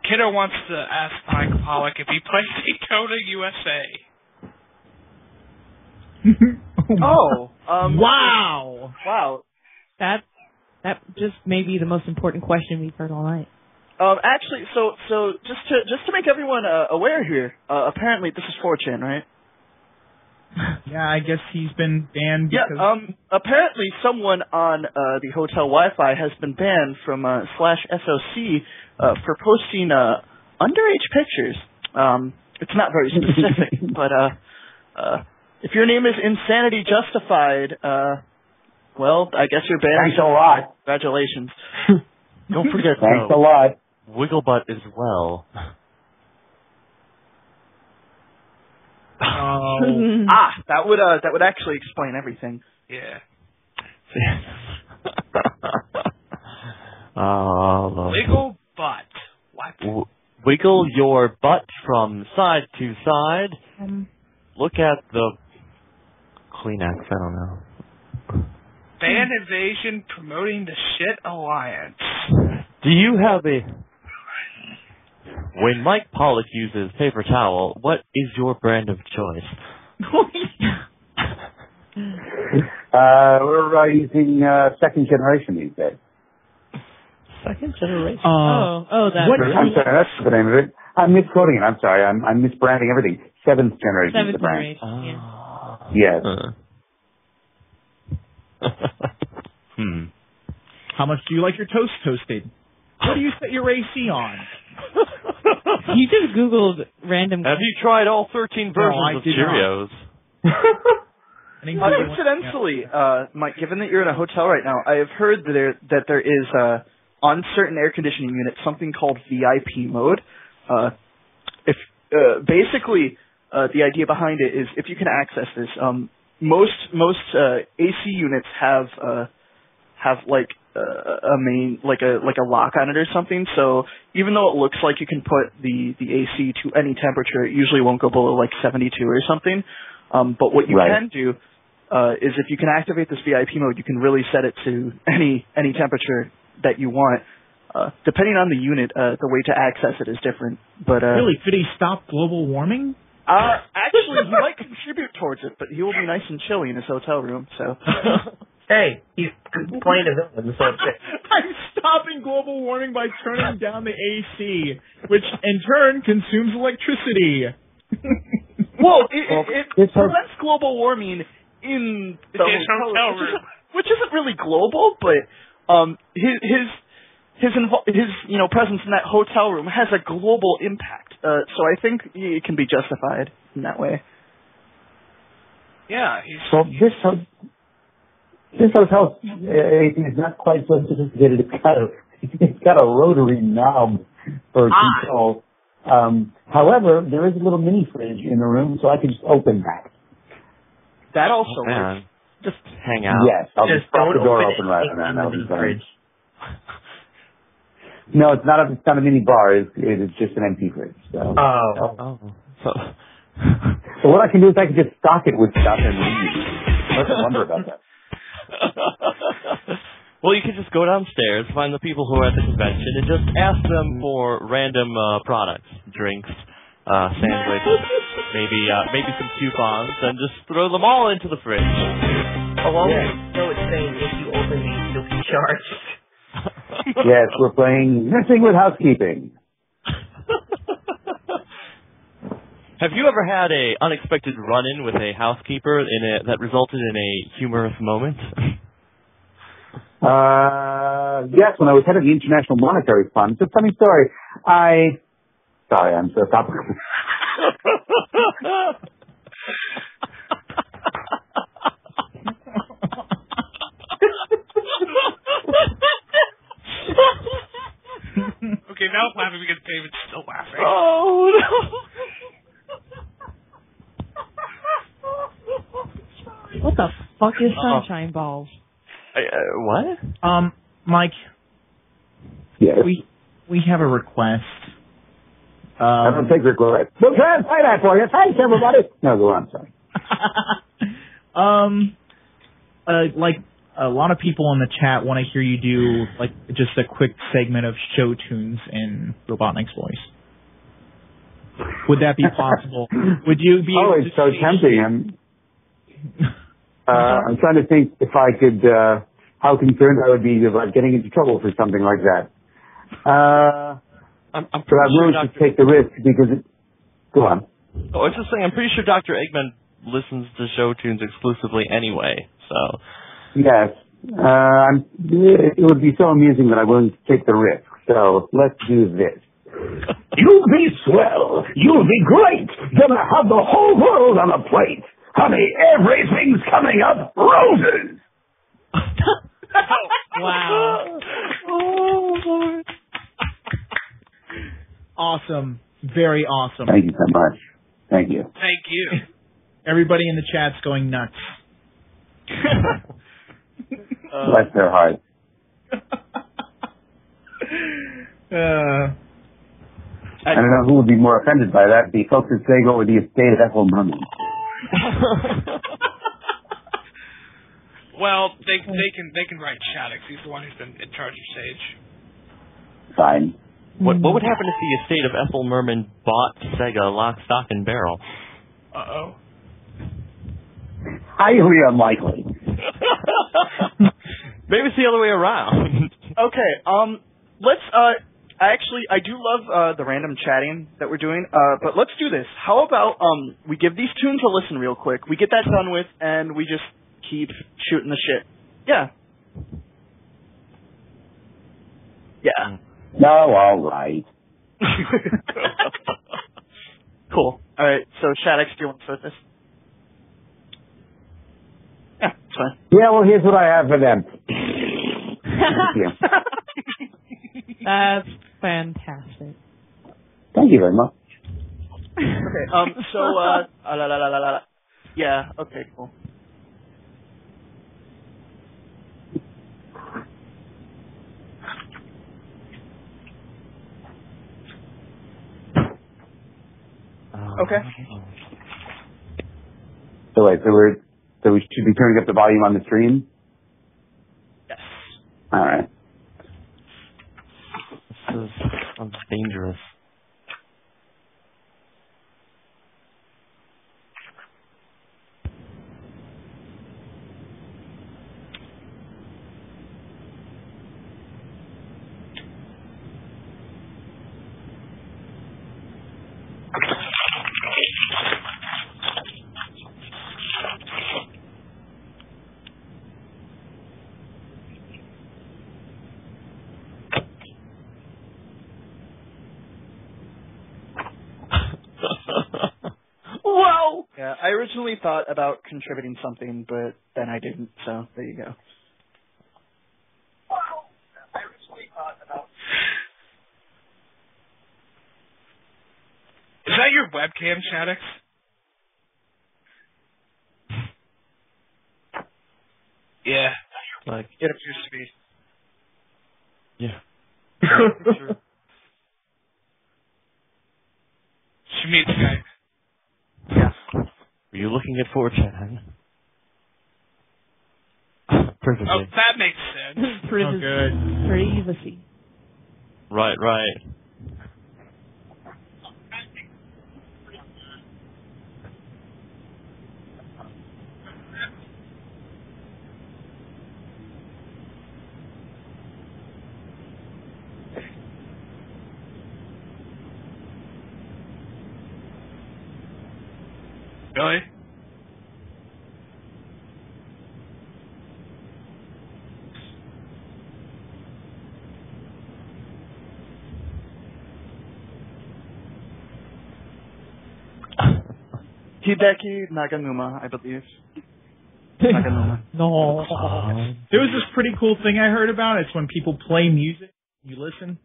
Kiddo wants to ask Mike Pollock if he plays Daytona USA. Wow. That just may be the most important question we've heard all night. Actually, so just to make everyone aware here, apparently this is 4chan, right? Yeah, I guess he's been banned because... apparently someone on the hotel Wi-Fi has been banned from /SOC for posting underage pictures. It's not very specific, but if your name is Insanity Justified, well, I guess you're banned. Thanks a lot. Congratulations. Don't forget, Thanks a lot. Wigglebutt as well. That would actually explain everything. Yeah. Wiggle butt. What? Wiggle your butt from side to side. Look at the Kleenex. I don't know. Ban invasion promoting the shit alliance. Do you have a... When Mike Pollock uses paper towel, what is your brand of choice? We're using second generation these days. Second generation? That. I'm sorry, that's the name of it. I'm misquoting it. I'm sorry. I'm misbranding everything. Seventh generation is the brand. Yes. How much do you like your toast toasted? What do you set your AC on? You just Googled random... Have you tried all 13 versions of Cheerios? Coincidentally, Mike, given that you're in a hotel right now, I have heard that there is on certain air conditioning units something called VIP mode. Basically the idea behind it is if you can access this, most AC units have like a main like a lock on it or something. So even though it looks like you can put the AC to any temperature, it usually won't go below like 72 or something. But what you can do is if you can activate this VIP mode, you can really set it to any temperature that you want. Depending on the unit, the way to access it is different. But really, could he stop global warming? Actually, he might contribute towards it, but he will be nice and chilly in his hotel room. So. Hey, he's playing a villain. So I'm stopping global warming by turning down the AC, which in turn consumes electricity. Well, it prevents global warming in the hotel room, which isn't really global, but his presence in that hotel room has a global impact. So I think it can be justified in that way. Yeah, this hotel AC is not quite so sophisticated. It's got a rotary knob for control. However, there is a little mini fridge in the room, so I can just open that. That also works. Just hang out. Yes, I'll just pop the door open right on that. That'll be fine. No, it's not a mini bar. It's just an empty fridge. So. So what I can do is I can just stock it with stuff and leave. Let's wonder about that. Well, you can just go downstairs, find the people who are at the convention, and just ask them for random products, drinks, sandwiches, maybe some coupons, and just throw them all into the fridge. So it's saying if you open these, you'll be charged. Yes, we're playing Messing with Housekeeping. Have you ever had a unexpected run-in with a housekeeper that resulted in a humorous moment? Yes, when I was head of the International Monetary Fund. It's a funny story. Sorry, I'm so topical. Okay, now I'm laughing because David's still laughing. Oh, no. What the fuck is sunshine balls? What? Mike. Yes. We have a request. I don't take requests. We'll try and play that for you. Thanks, everybody. No, go on. Sorry. a lot of people in the chat want to hear you do like just a quick segment of show tunes in Robotnik's voice. Would that be possible? Would you be able it's so tempting. I'm trying to think if I could, how concerned I would be about getting into trouble for something like that. I'm but I'm willing to take the risk because go on. Oh, I was just saying, I'm pretty sure Dr. Eggman listens to show tunes exclusively anyway, so. Yes. It would be so amusing that I'm willing to take the risk. So let's do this. You'll be swell. You'll be great. Gonna have the whole world on a plate. Honey, everything's coming up roses. Wow. Oh, Lord. Awesome. Very awesome. Thank you so much. Thank you. Thank you. Everybody in the chat's going nuts. Bless their hearts. I don't know who would be more offended by that, the folks at SAGE or the estate of Ethel Merman. Well, they can write Shaddix. He's the one who's been in charge of SAGE. Fine. What would happen if the estate of Ethel Merman bought Sega lock, stock, and barrel? Uh-oh. Highly unlikely. Maybe it's the other way around. Okay, let's, I do love the random chatting that we're doing, but let's do this. How about we give these tunes a listen real quick, we get that done with, and we just keep shooting the shit. Yeah. Yeah. No, all right. Cool. All right, so Shaddix, do you want to start this? Yeah, it's fine. Yeah, well, here's what I have for them. That's fantastic. Thank you very much. Okay, yeah, okay, cool. Okay. So wait, so we should be turning up the volume on the stream? Yes. All right. This sounds dangerous. Whoa! Yeah, I originally thought about contributing something, but then I didn't, so there you go. Is that your webcam, Shaddix? Yeah. Like, It appears to be. yeah. Sure. Shmeet guy. Yeah. Were you looking at 4chan? Privacy. Oh, that makes sense. Oh, good. Privacy. Right, right. Really? Hideki Naganuma, I believe. Naganuma. No. There was this pretty cool thing I heard about. It's when people play music, you listen.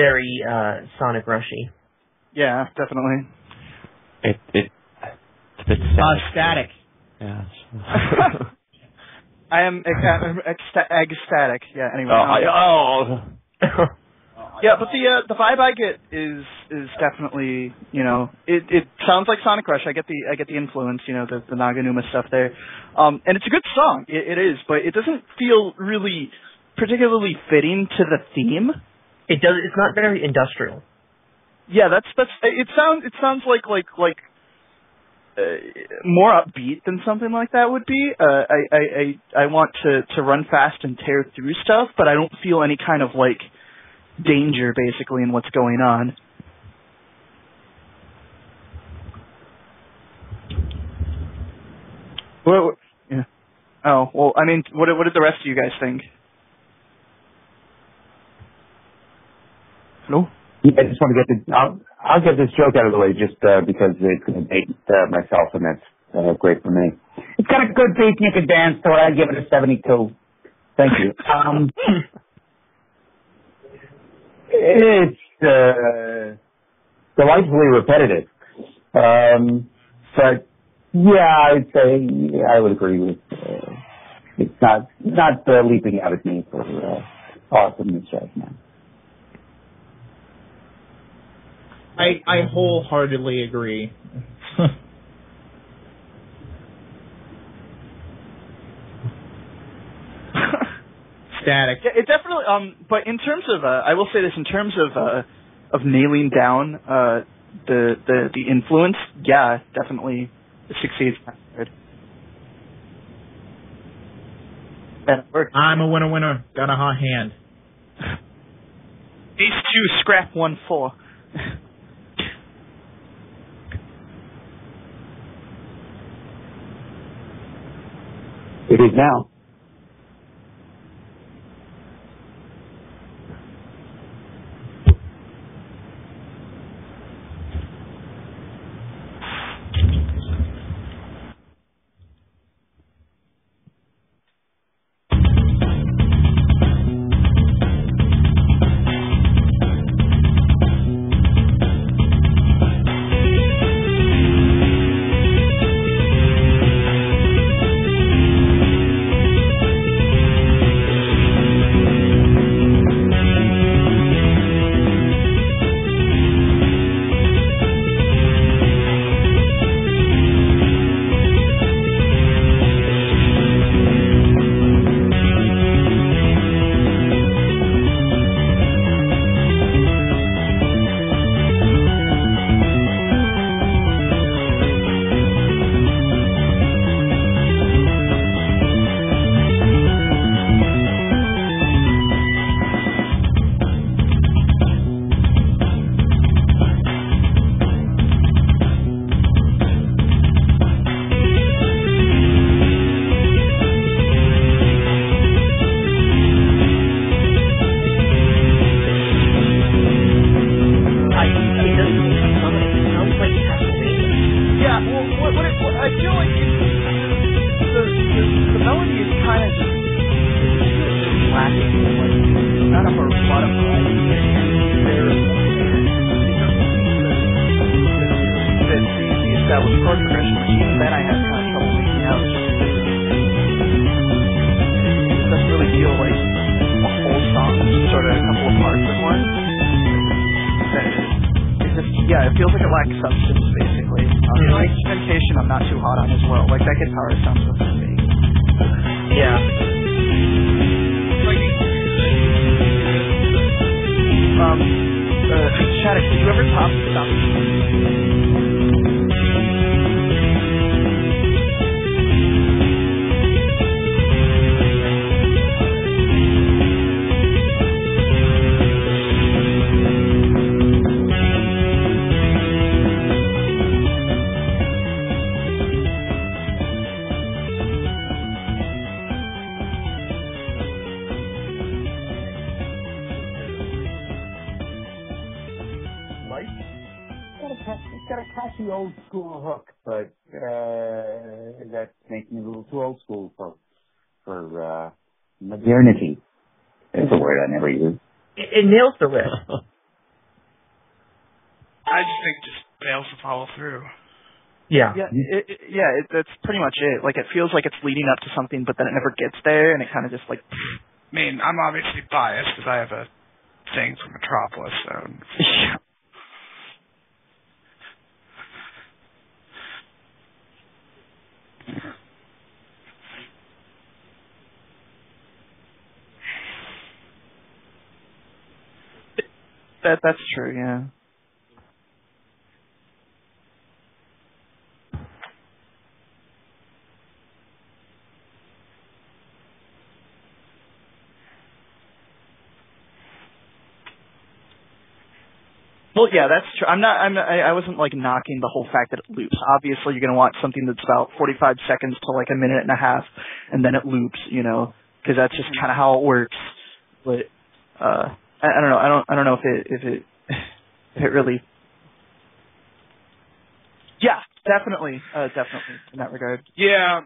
very Sonic Rushy. Yeah, definitely. It's a bit Static. Yeah. I am ecstatic. Yeah. Anyway. Yeah, but the vibe I get is definitely, it sounds like Sonic Rush. I get the influence, the Naganuma stuff there, and it's a good song. It is, but it doesn't feel really particularly fitting to the theme. It does. It's not very industrial. Yeah, that's it sounds like more upbeat than something like that would be. I want to run fast and tear through stuff, but I don't feel any kind of danger basically in what's going on. Well, yeah. Oh well, I mean, what did the rest of you guys think? Hello? I just want to get I'll get this joke out of the way just because it's going to date myself, and that's great for me. It's got a good beat and you can dance to it. I'd give it a 72. Thank you. It's delightfully repetitive. But yeah, I'd say I would agree with it's not leaping out at me for awesomeness right now. I wholeheartedly agree. Static. Yeah, it definitely. But in terms of, I will say this: in terms of nailing down the influence, yeah, definitely succeeds. I'm a winner. Got a hot hand. Ace 2, scrap 1-4. It is now. It's got a catchy old school hook, but that's making it a little too old school for modernity. That's a word I never use. It nails the riff. I just think just fails to follow through. Yeah. Yeah, that's pretty much it. Like, it feels like it's leading up to something, but then it never gets there, and it kind of just, like... I mean, I'm obviously biased because I have a thing for Metropolis, so... That's true, yeah. Well, yeah, that's true. I wasn't like knocking the whole fact that it loops. Obviously, you're going to want something that's about 45 seconds to like a minute and a half, and then it loops, you know, because that's just kind of how it works. But I don't know. I don't know if it really. Yeah, definitely in that regard. Yeah,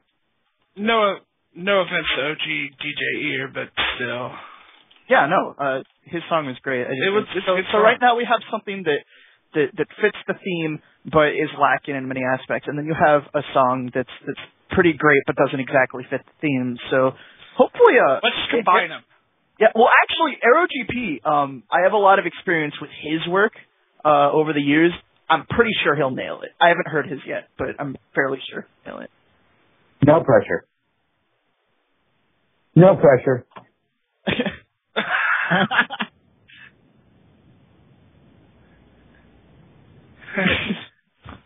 no offense to OG DJ Ear, but still. Yeah, no, his song was great. So right now we have something that fits the theme, but is lacking in many aspects, and then you have a song that's pretty great, but doesn't exactly fit the theme. So hopefully, let's just combine them. Yeah, well, actually, AeroGP, I have a lot of experience with his work over the years. I'm pretty sure he'll nail it. I haven't heard his yet, but I'm fairly sure he'll nail it. No pressure. No pressure.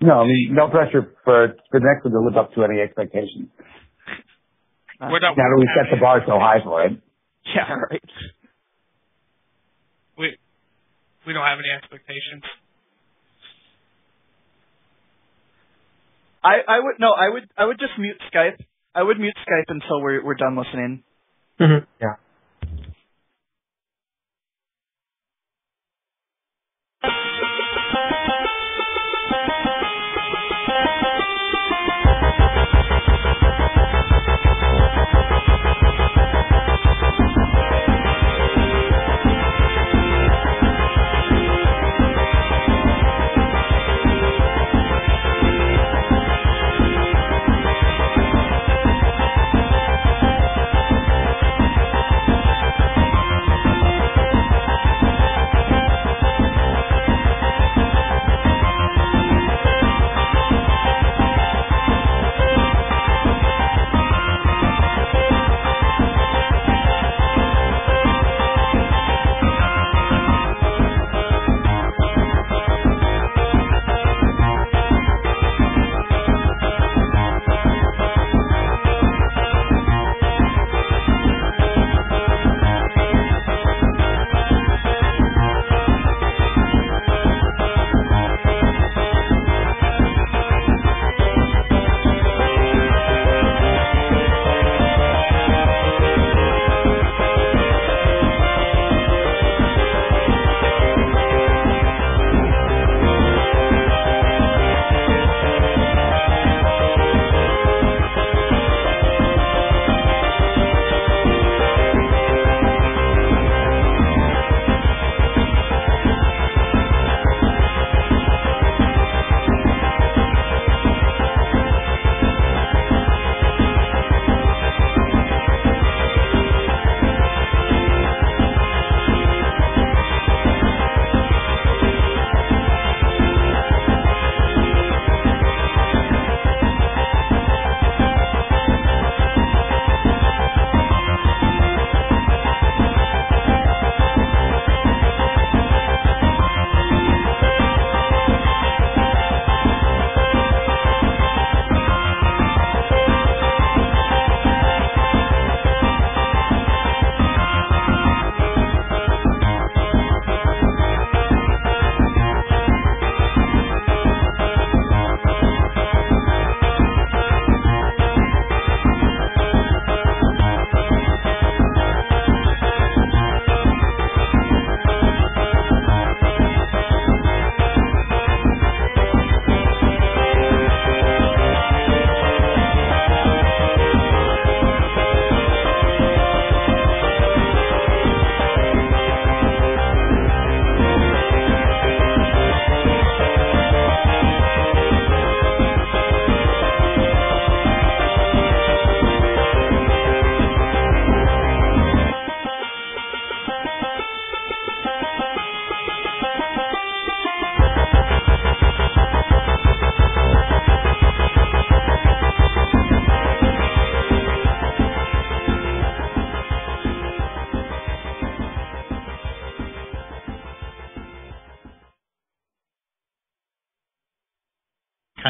No, I mean, no pressure for the next one to live up to any expectations. Now that we set the bar so high for it. Yeah, right. We don't have any expectations. I would just mute Skype. I would mute Skype until we're done listening. Mm-hmm. Yeah.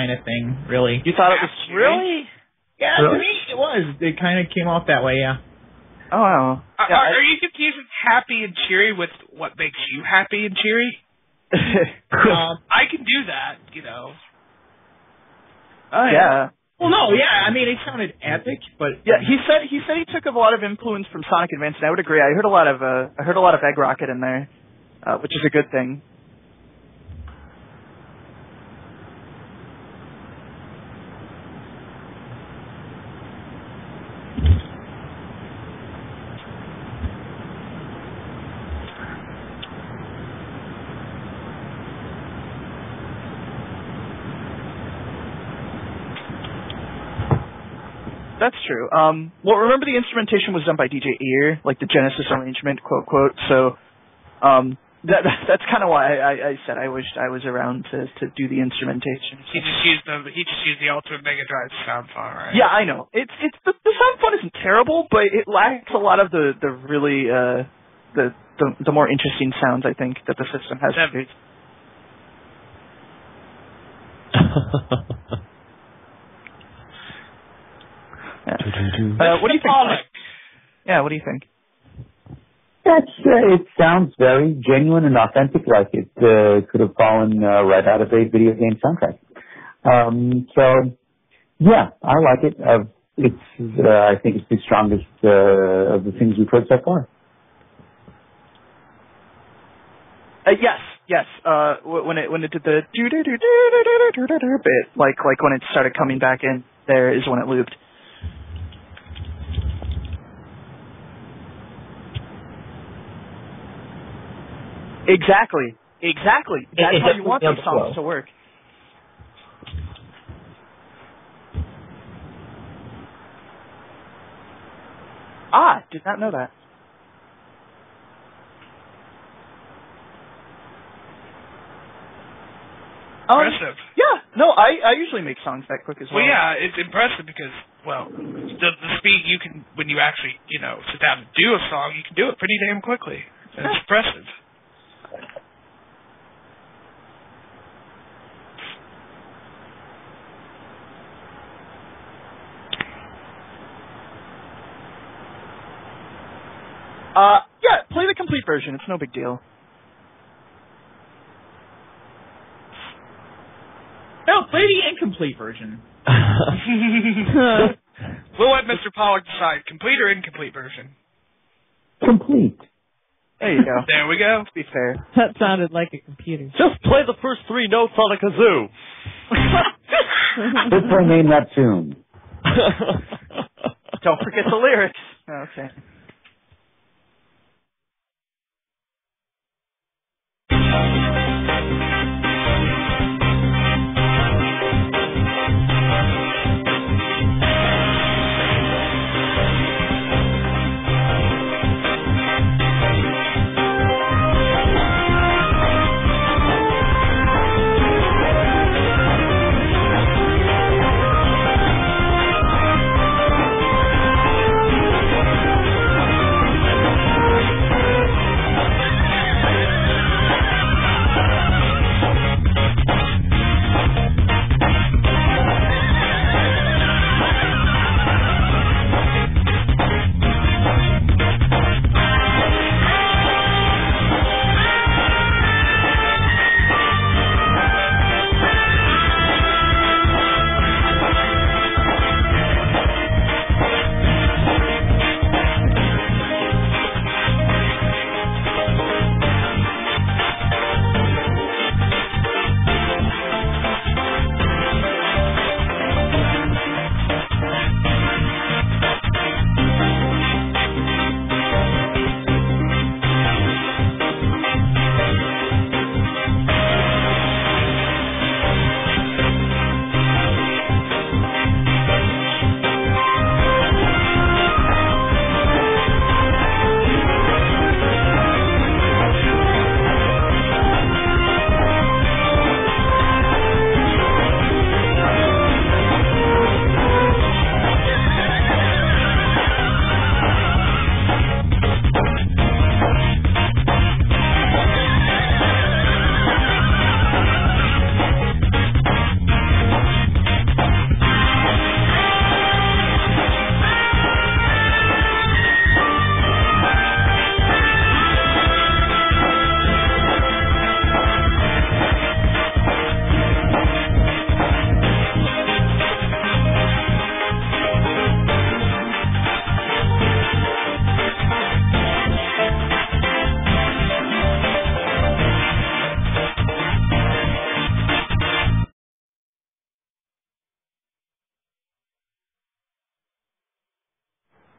kind of thing, really. You thought it was Really? Yeah, Really? to me it was. It kind of came off that way, yeah. Oh, wow. Yeah, Are you confusing happy and cheery with what makes you happy and cheery? I can do that, you know. Oh, yeah. Well, no, yeah. I mean, it sounded epic, but Yeah, he said he took a lot of influence from Sonic Advance, and I would agree. I heard a lot of Egg Rocket in there, which is a good thing. That's true. Well, remember the instrumentation was done by DJ Ear, like the Genesis arrangement, quote, quote. So that's kind of why I said I wished I was around to do the instrumentation. He just used the Ultimate Mega Drive sound file, right? Yeah, I know. It's the sound fun isn't terrible, but it lacks a lot of the really the more interesting sounds I think that the system has. What do you think? Pollock. Yeah, what do you think? It sounds very genuine and authentic, like it could have fallen right out of a video game soundtrack. So, yeah, I like it. I think it's the strongest of the things we've heard so far. Yes. When it did the bit, like when it started coming back in, there is when it looped. Exactly. That's how you want these songs to work. Did not know that. Impressive. Yeah. No, I usually make songs that quick as well. Well, yeah, it's impressive because, well, the speed you can, when you actually, sit down and do a song, you can do it pretty damn quickly. And it's impressive. Yeah, play the complete version. It's no big deal. no, play the incomplete version. We'll let Mr. Pollock decide, complete or incomplete version. Complete. There you go. There we go. To be fair. That sounded like a computer. Just play the first 3 notes on a kazoo. Let's rename that tune. Don't forget the lyrics. Okay.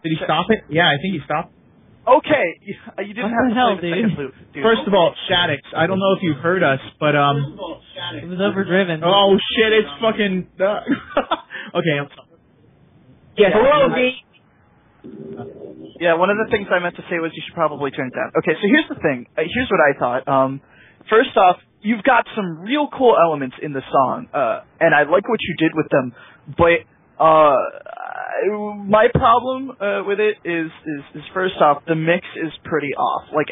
Did he stop it? Yeah, I think he stopped. Okay, you didn't What have the to hell, play the second loop, dude. First of all, Shaddix, I don't know if you've heard us, but It was overdriven. oh shit, it's fucking. Okay, I'm sorry. Yes, hello, D. Yeah, one of the things I meant to say was you should probably turn it down. Okay, so here's the thing. Here's what I thought. First off, you've got some real cool elements in the song, and I like what you did with them, but my problem with it is first off, the mix is pretty off. Like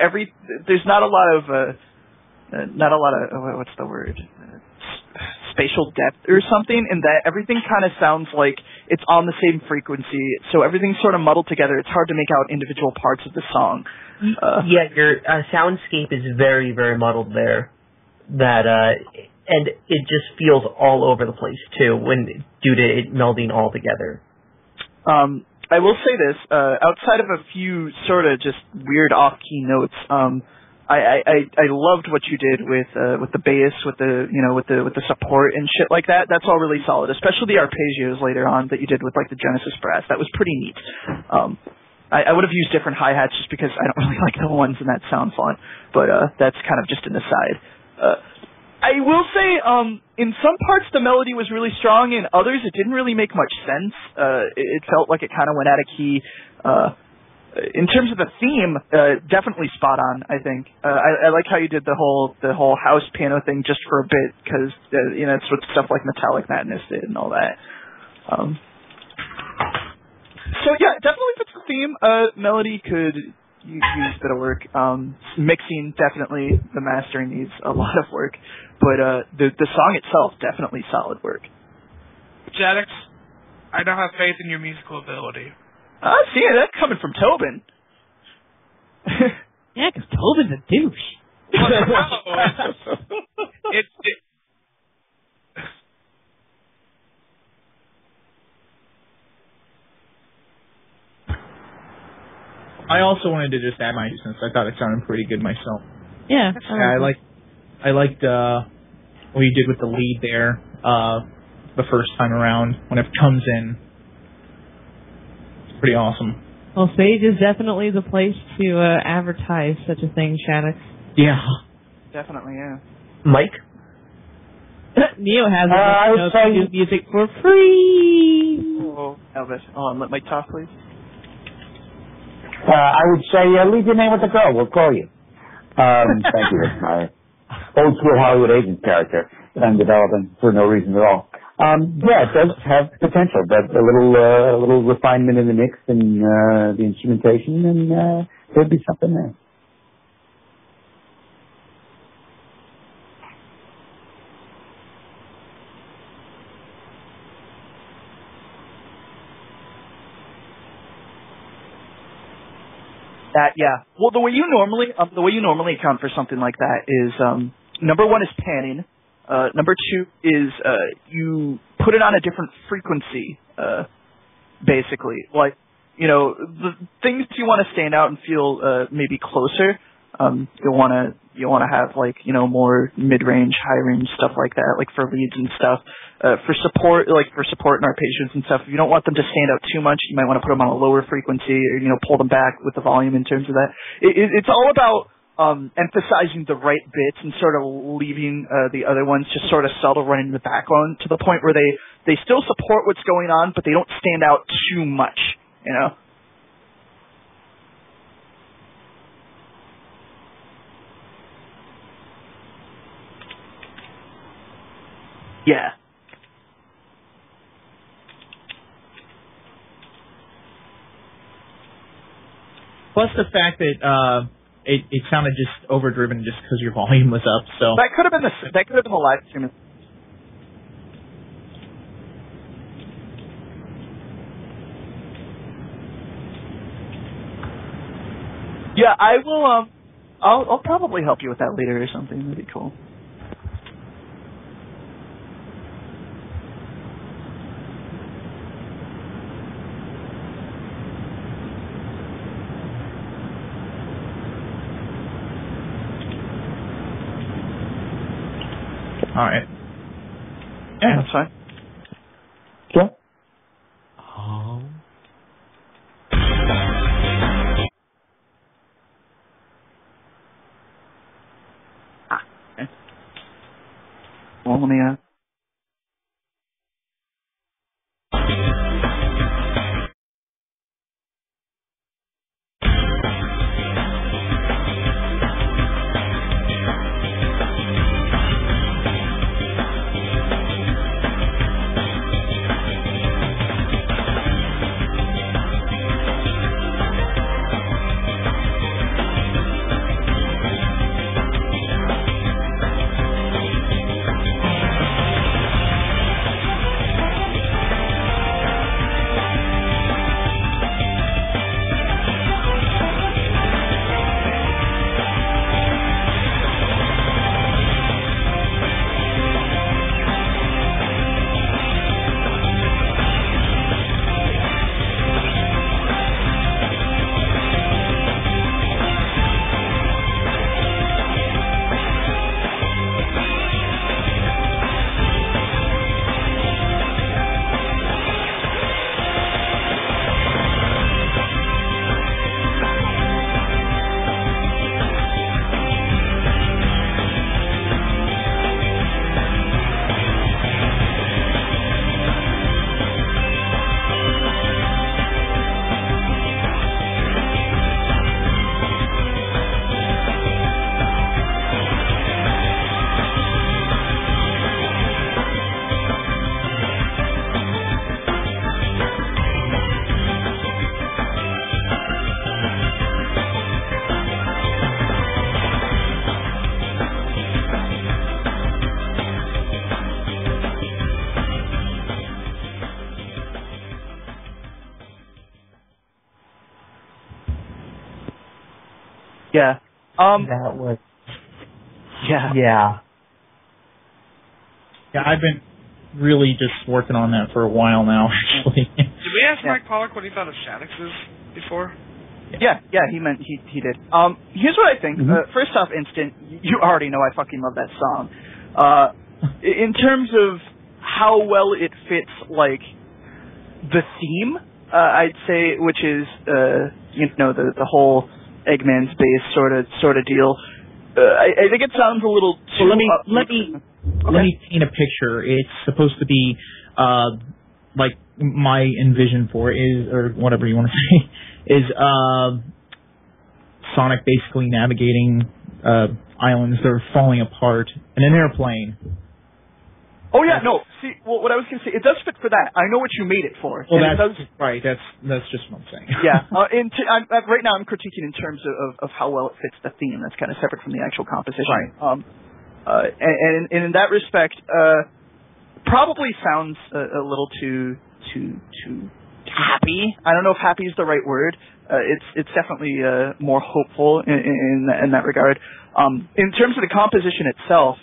there's not a lot of what's the word? Spatial depth or something, in that everything kind of sounds like it's on the same frequency, so everything's sort of muddled together. It's hard to make out individual parts of the song. Yeah, your soundscape is very, very muddled there. And it just feels all over the place too, due to it melding all together. I will say this, outside of a few sort of just weird off-key notes, I loved what you did with the bass, with the support and shit like that. That's all really solid, especially the arpeggios later on that you did with like the Genesis brass. That was pretty neat. I would have used different hi-hats just because I don't really like the ones and that sound fun, but that's kind of just an aside. I will say, in some parts the melody was really strong, in others it didn't really make much sense. It felt like it kind of went out of key. In terms of the theme, definitely spot on, I think. I like how you did the whole house piano thing just for a bit, because it's what stuff like Metallic Madness did and all that. So yeah, definitely fits the theme. Melody could use a bit of work. Mixing, definitely. The mastering needs a lot of work, but the song itself, definitely solid work. Shaddix, I don't have faith in your musical ability. See, that's coming from Tobin. Yeah, because Tobin's a douche. Well, no, I also wanted to just add my 2 cents. I thought it sounded pretty good myself. Yeah. I liked what you did with the lead there the first time around when it comes in. It's pretty awesome. Well, Sage is definitely the place to advertise such a thing, Shaddix. Yeah. Definitely, yeah. Mike? Neo has to do music for free. Oh, Elvis. Let Mike talk, please. I would say leave your name with the girl. We'll call you. Thank you. That's my old school Hollywood agent character that I'm developing for no reason at all. Yeah, it does have potential, but a little refinement in the mix and the instrumentation, and there'd be something there. Yeah. Well, the way you normally account for something like that is number one is panning. Number two is you put it on a different frequency, basically. Like, the things you want to stand out and feel maybe closer. You'll want to have more mid-range, high-range stuff like that, like for leads and stuff. For support and arpeggios and stuff, if you don't want them to stand out too much, you might want to put them on a lower frequency, or pull them back with the volume in terms of that. It's all about emphasizing the right bits and sort of leaving the other ones just sort of subtle, running in the background to the point where they still support what's going on, but they don't stand out too much. Yeah. Plus the fact that it sounded just overdriven just because your volume was up. So that could have been the live stream. Yeah, I will. I'll probably help you with that later or something. That'd be cool. all right. Yeah, that's fine. Sure. Oh. Mamma Mia. Yeah. That was. Yeah. Yeah. Yeah, I've been really just working on that for a while now, actually. Did we ask Mike Pollock what he thought of Shadix's before? Yeah, he did. Here's what I think. First off, Instant, you already know I fucking love that song. In terms of how well it fits, like, the theme, I'd say, which is, the whole Eggman space sort of deal. I think it sounds a little too... Well, let me paint a picture. It's supposed to be, like, my envision for it is, or whatever you want to say, is Sonic basically navigating islands that are falling apart in an airplane. Oh yeah, no. See, well, what I was going to say, it does fit for that. I know what you made it for. Well, right. That's just what I'm saying. Yeah. Right now, I'm critiquing in terms of how well it fits the theme. That's kind of separate from the actual composition. Right. And in that respect, probably sounds a little too happy. I don't know if happy is the right word. It's definitely more hopeful in that regard. In terms of the composition itself,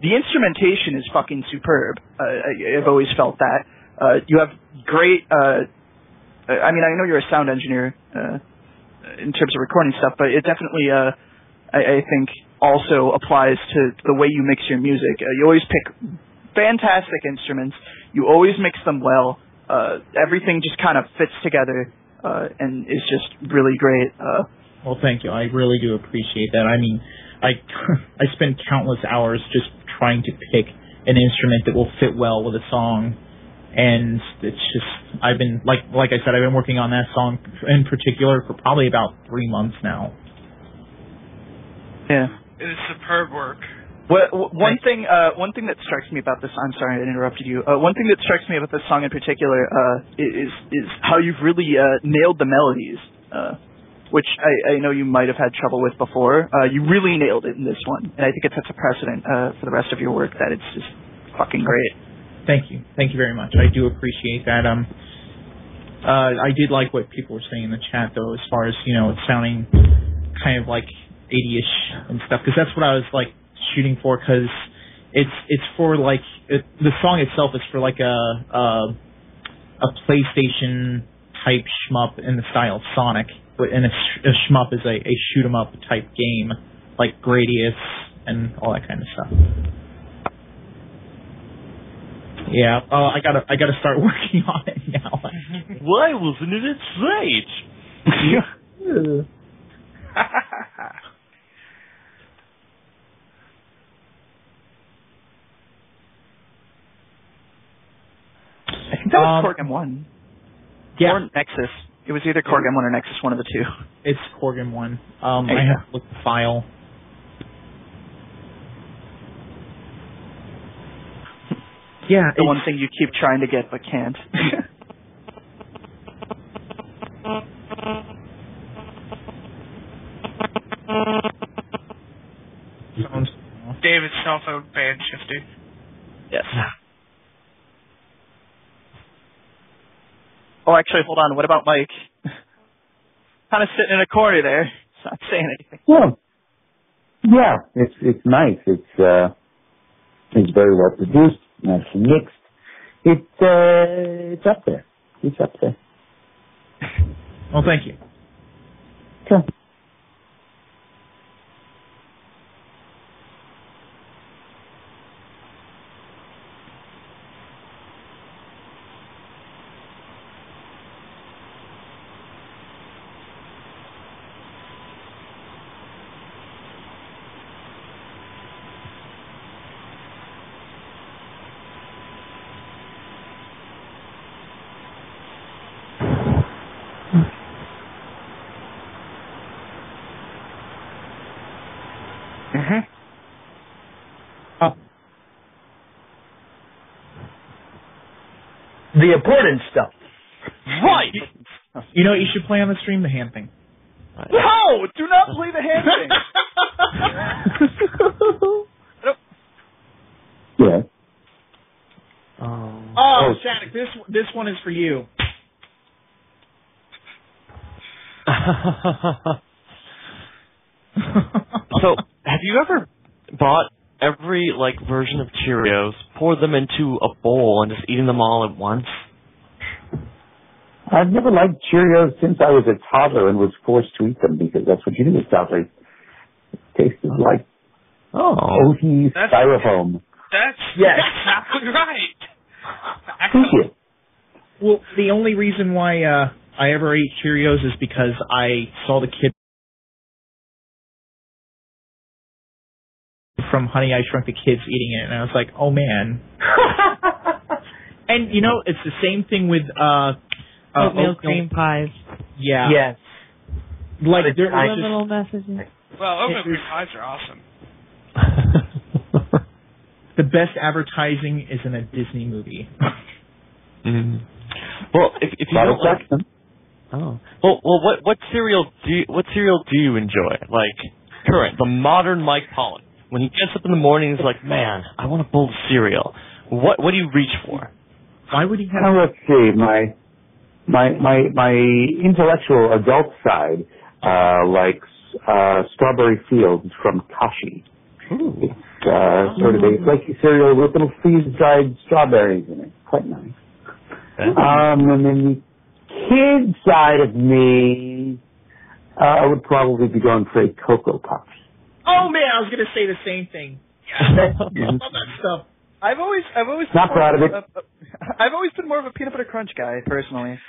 the instrumentation is fucking superb. I've always felt that. You have great. I know you're a sound engineer in terms of recording stuff, but it definitely, I think, also applies to the way you mix your music. You always pick fantastic instruments. You always mix them well. Everything just kind of fits together and is just really great. Well, thank you. I really do appreciate that. I mean, I spend countless hours just trying to pick an instrument that will fit well with a song, and it's just I've been like I said, I've been working on that song in particular for probably about 3 months now. Yeah, it is superb work. One thing that strikes me about this, I'm sorry I interrupted you. One thing that strikes me about this song in particular is how you've really nailed the melodies, which I know you might have had trouble with before. You really nailed it in this one, and I think it sets a precedent for the rest of your work that it's just fucking great. Thank you very much. I do appreciate that. I did like what people were saying in the chat, though, as far as it sounding kind of like 80ish and stuff, because that's what I was like shooting for, because it's for like the song itself is for like a PlayStation type shmup in the style of Sonic, and a shmup is a shoot 'em up type game like Gradius and all that kind of stuff. Yeah, I gotta start working on it now. Why wasn't it at SAGE? that was Korg M1. Yeah. Or Nexus. It was either Korg M1 or Nexus, one of the two. It's Korg M1. I have to look at the file. Yeah, the one thing you keep trying to get but can't. David's cell phone band shifting. Yes. Oh, actually, hold on. What about Mike? Kind of sitting in a corner there. He's not saying anything. Well, yeah, it's nice. It's very well produced, nicely mixed. It's up there. It's up there. Well, thank you. Sure. The important stuff. Right! You know what you should play on the stream? The hand thing. No! Do not play the hand thing! Yeah. Oh, Static, this one is for you. So, have you ever bought every version of Cheerios, poured them into a bowl, and just eating them all at once? I've never liked Cheerios since I was a toddler and was forced to eat them because that's what you do with toddlers. It tasted like oaty styrofoam. That's exactly right. Thank you. Well, the only reason why I ever ate Cheerios is because I saw the kid from Honey, I Shrunk the Kids eating it, and I was like, oh, man. And, it's the same thing with oatmeal cream pies. Yeah. Yes. Little messages. Well, oatmeal cream pies are awesome. The best advertising is in a Disney movie. Mm. Well, if you don't like... Well, what cereal do you enjoy? Current, the modern Mike Pollock. When he gets up in the morning, he's like, man, I want a bowl of cereal. What do you reach for? Why would he have... Now, let's see. My intellectual adult side likes Strawberry Fields from Kashi. Ooh. It's sort of a flaky cereal with little freeze-dried strawberries in it. Quite nice. And then the kid side of me, I would probably be going for a Cocoa Puffs. Oh man, I was gonna say the same thing. Yeah, I love that stuff. I've always not proud of it. I've always been more of a peanut butter crunch guy, personally.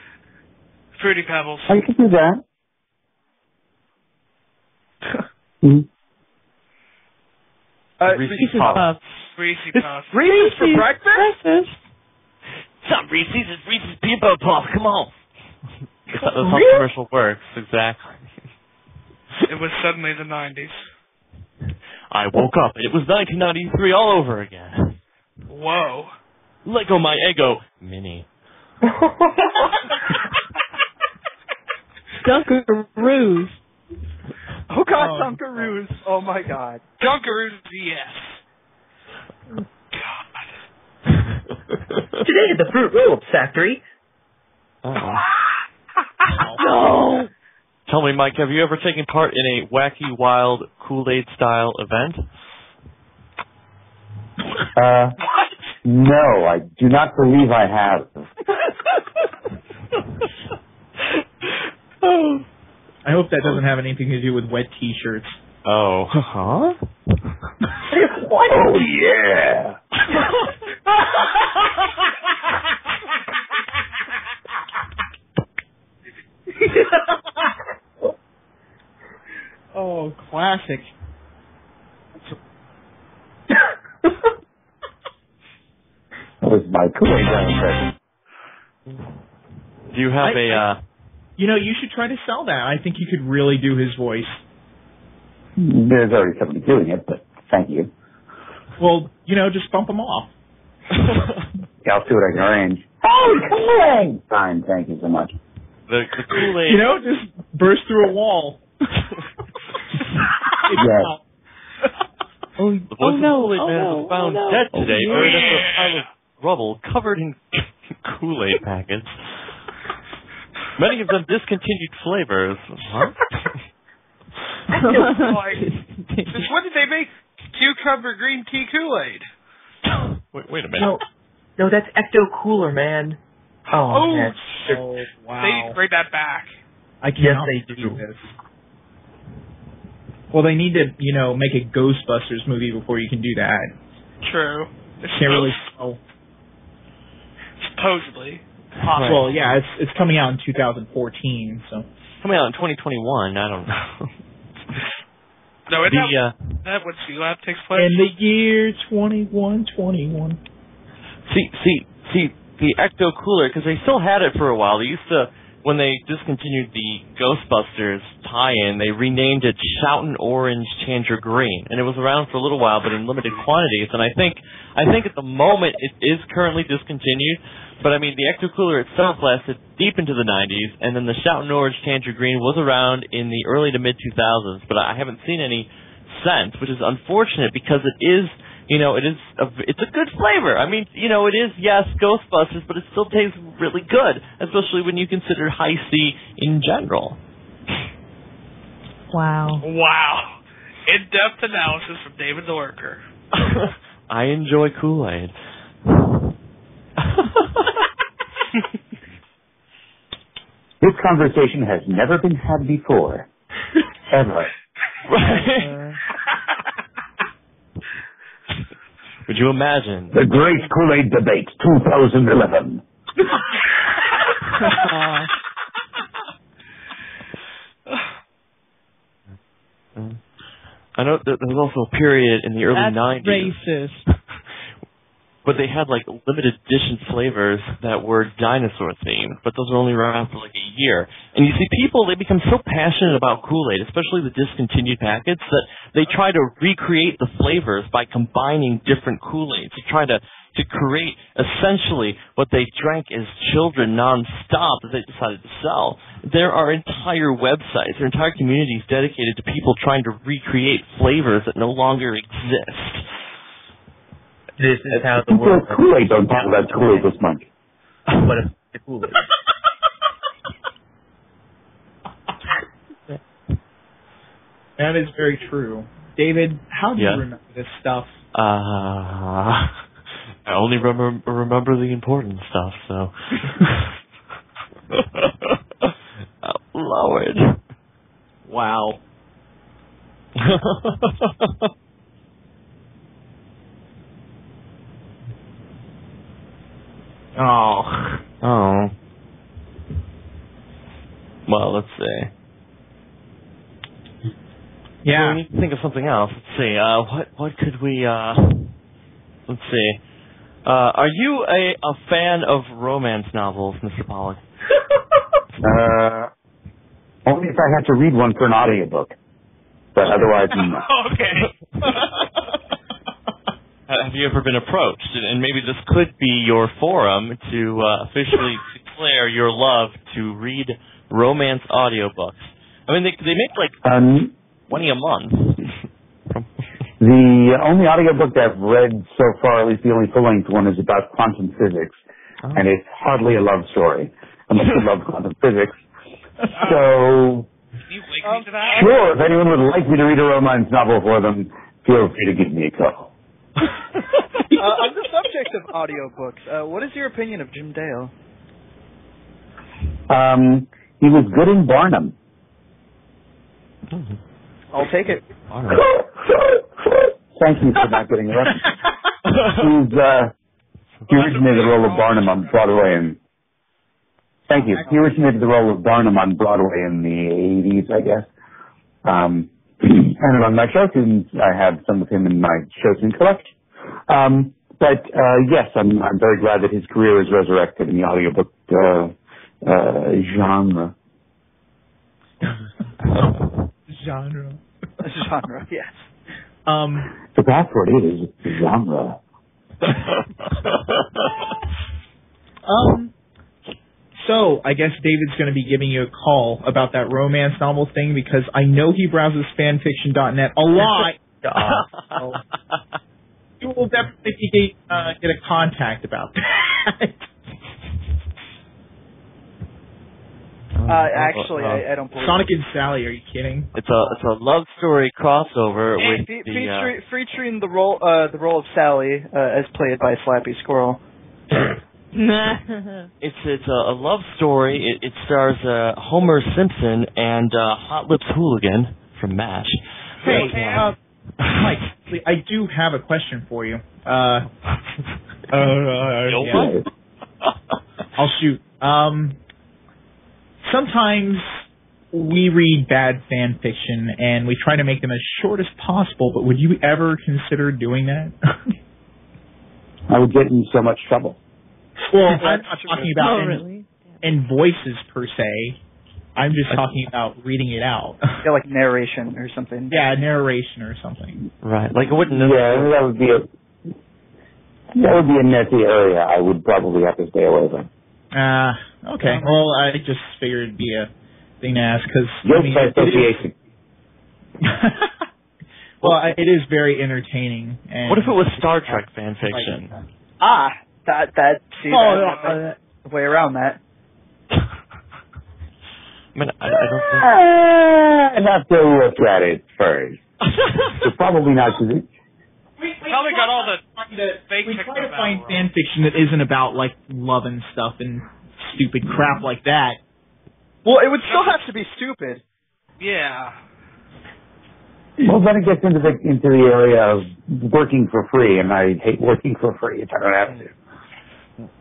Fruity Pebbles. I could do that. Mm-hmm. Reese's Puffs. Reese's Puffs. Reese's for breakfast? It's not Reese's, it's Reese's Peanut Butter Puffs. Come on. That's how the commercial works, exactly. It was suddenly the 90s. I woke up and it was 1993 all over again. Whoa. Lego my ego. Mini. Dunkaroos. Oh God, Dunkaroos. Oh my God. Dunkaroos, yes. God. Today at the Fruit Roll-Up Factory. No. Tell me, Mike, have you ever taken part in a wacky, wild Kool-Aid style event? No, I do not believe I have. I hope that doesn't have anything to do with wet T-shirts. Oh. Huh? What? Oh, yeah. Oh, classic. That was my Kool-Aid impression. Do you have you should try to sell that. I think you could really do his voice. There's already somebody doing it, but thank you. Well, just bump him off. Yeah, I'll see what I can arrange. Oh, Kool-Aid! Fine, thank you so much. The Kool-Aid... just burst through a wall. Yes. The voice of the Kool-Aid man was found dead today, buried under a pile of rubble covered in Kool-Aid packets. Many of them discontinued flavors. Huh? Since when did they make cucumber green tea Kool-Aid? Wait a minute. No, that's Ecto Cooler, man. Oh, man. Wow. They need to bring that back. I cannot do this. Well, they need to, make a Ghostbusters movie before you can do that. True. Can't really tell. Supposedly. Well, yeah, it's coming out in 2014, so. Coming out in 2021, I don't know. No, that would see lab takes place. In the year 2121. See, the Ecto Cooler, because they still had it for a while. They used to, when they discontinued the Ghostbusters tie-in, they renamed it Shoutin' Orange Tanger Green, and it was around for a little while, but in limited quantities. And I think at the moment it is currently discontinued. But I mean, the Ecto Cooler itself lasted deep into the 90s, and then the Shoutin' Orange Tanger Green was around in the early to mid 2000s. But I haven't seen any since, which is unfortunate because it is. It's a good flavor. I mean, it is, yes, Ghostbusters, but it still tastes really good, especially when you consider High C in general. Wow. In-depth analysis from David the Worker. I enjoy Kool-Aid. This conversation has never been had before. Ever. Would you imagine? The Great Kool-Aid Debate 2011. I know that there was also a period in the early 90s. Racist. But they had limited edition flavors that were dinosaur themed, but those were only around for a year. And you see, people, they become so passionate about Kool-Aid, especially the discontinued packets, that they try to recreate the flavors by combining different Kool-Aids to try to create essentially what they drank as children nonstop that they decided to sell. There are entire websites, there are entire communities dedicated to people trying to recreate flavors that no longer exist. This is how the world... Kool-Aid don't talk about Kool-Aid this month. What if the Kool-Aid? That is very true. David, how do you remember this stuff? I only remember the important stuff, so... Oh, Lord. Wow. Oh. Well, let's see. Yeah. We need to think of something else. Let's see. What could we? Let's see. Are you a fan of romance novels, Mr. Pollock? Only if I have to read one for an audiobook. But otherwise, no. Okay. Have you ever been approached? And maybe this could be your forum to officially declare your love to read romance audiobooks. I mean, they make 20 a month. The only audiobook that I've read so far, at least the only full-length one, is about quantum physics. Oh. And it's hardly a love story, unless you love quantum physics. So, sure, if anyone would like me to read a romance novel for them, feel free to give me a call. On the subject of audiobooks, what is your opinion of Jim Dale? He was good in Barnum. I'll take it. Thank you for not getting the reference. He originated the role of Barnum on Broadway in... Thank you. He originated the role of Barnum on Broadway in the 80s, I guess. And among my show students, I have some of him in my show student collection. But yes, I'm very glad that his career is resurrected in the audiobook genre. Genre. Genre, yes. The password is genre. So I guess David's going to be giving you a call about that romance novel thing because I know he browses fanfiction.net a lot. So you will definitely get a contact about that. Actually, I don't believe Sonic and Sally, are you kidding? It's a love story crossover with featuring the role of Sally as played by Slappy Squirrel. It's a love story. It stars Homer Simpson and Hot Lips Hooligan from MASH. Hey, Mike, I do have a question for you. Yeah. I'll shoot. Sometimes we read bad fan fiction and we try to make them as short as possible, but would you ever consider doing that? I would get in so much trouble. Well, I'm not talking about in voices per se. I'm just talking about reading it out. Yeah, like narration or something. Yeah, narration or something. Right, like it wouldn't. Yeah, that would be a messy area. I would probably have to stay away from. Okay. Well, I just figured it'd be a thing to ask because by association. Well, it is very entertaining. And what if it was Star Trek fan fiction? The way around that. I mean, I don't think. I'd have to look at it first. So probably not. We probably got all the fake. We try to find fan fiction that isn't about like love and stuff and stupid crap like that. Well, it would still have to be stupid. Yeah. Well, then it gets into the area of working for free, and I hate working for free if I don't have to.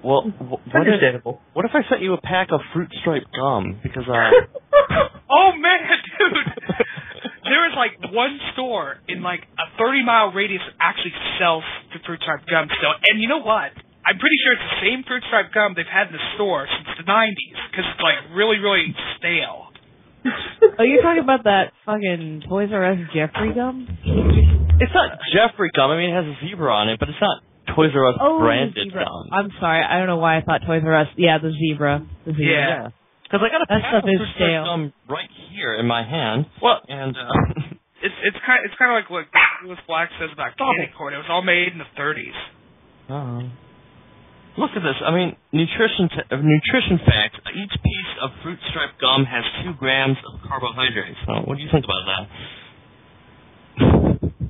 Well, understandable. What if I sent you a pack of fruit stripe gum? Because Oh man, dude! There is like one store in like a 30-mile radius that actually sells the fruit stripe gum still, and you know what? I'm pretty sure it's the same fruit stripe gum they've had in the store since the 90s because it's like really, really stale. Are you talking about that fucking Toys R Us Jeffrey gum? it's not Jeffrey gum. I mean, it has a zebra on it, but it's not Toys R Us branded gum. I'm sorry, I don't know why I thought Toys R Us. Yeah, the zebra. Yeah. Because I got a pack of fruit stripe gum right here in my hand. Well, and it's kind of like what Louis Black says about candy corn. It was all made in the 30s. Look at this. I mean, nutrition facts. Each piece of fruit stripe gum has 2 grams of carbohydrates. So, what do you think about that?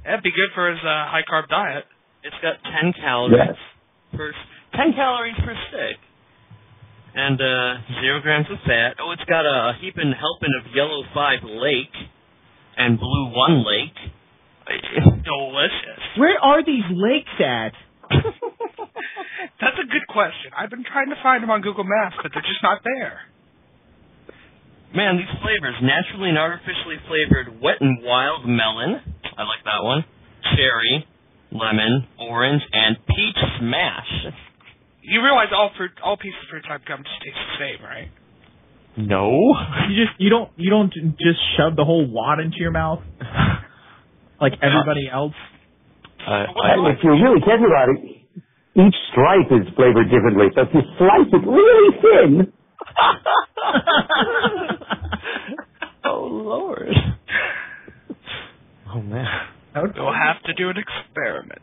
That'd be good for his high-carb diet. It's got 10 calories per 10 calories per stick, and 0 grams of fat. Oh, it's got a heaping helping of yellow 5 lake and blue 1 lake. It's delicious. Where are these lakes at? That's a good question. I've been trying to find them on Google Maps, but they're just not there. Man, these flavors: naturally and artificially flavored wet and wild melon. I like that one. Cherry, lemon, orange, and peach smash. You realize all pieces of fruit type gum just taste the same, right? No. You don't just shove the whole wad into your mouth like everybody else. If you really think about it, each stripe is flavored differently. So if you slice it really thin. Oh Lord. Oh man. We'll have to do an experiment.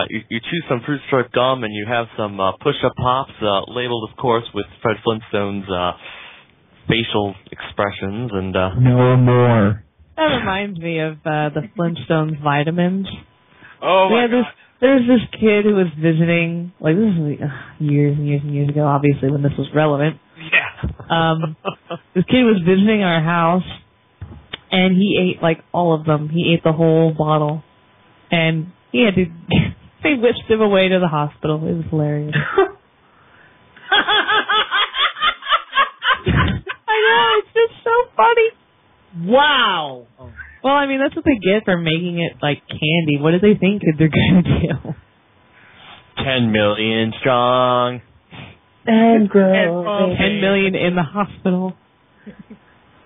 You chew some fruit stripe gum and you have some push-up pops, labeled, of course, with Fred Flintstone's facial expressions and. No more. That reminds me of the Flintstones vitamins. Oh my God. There's this kid who was visiting, like this is years and years and years ago, obviously when this was relevant. Yeah. This kid was visiting our house, and he ate like all of them. He ate the whole bottle, and he had to. They whisked him away to the hospital. It was hilarious. I know, it's just so funny. Wow. Well, I mean, that's what they get for making it like candy. What do they think they're going to do? 10 million strong. And grow. 10 million in the hospital.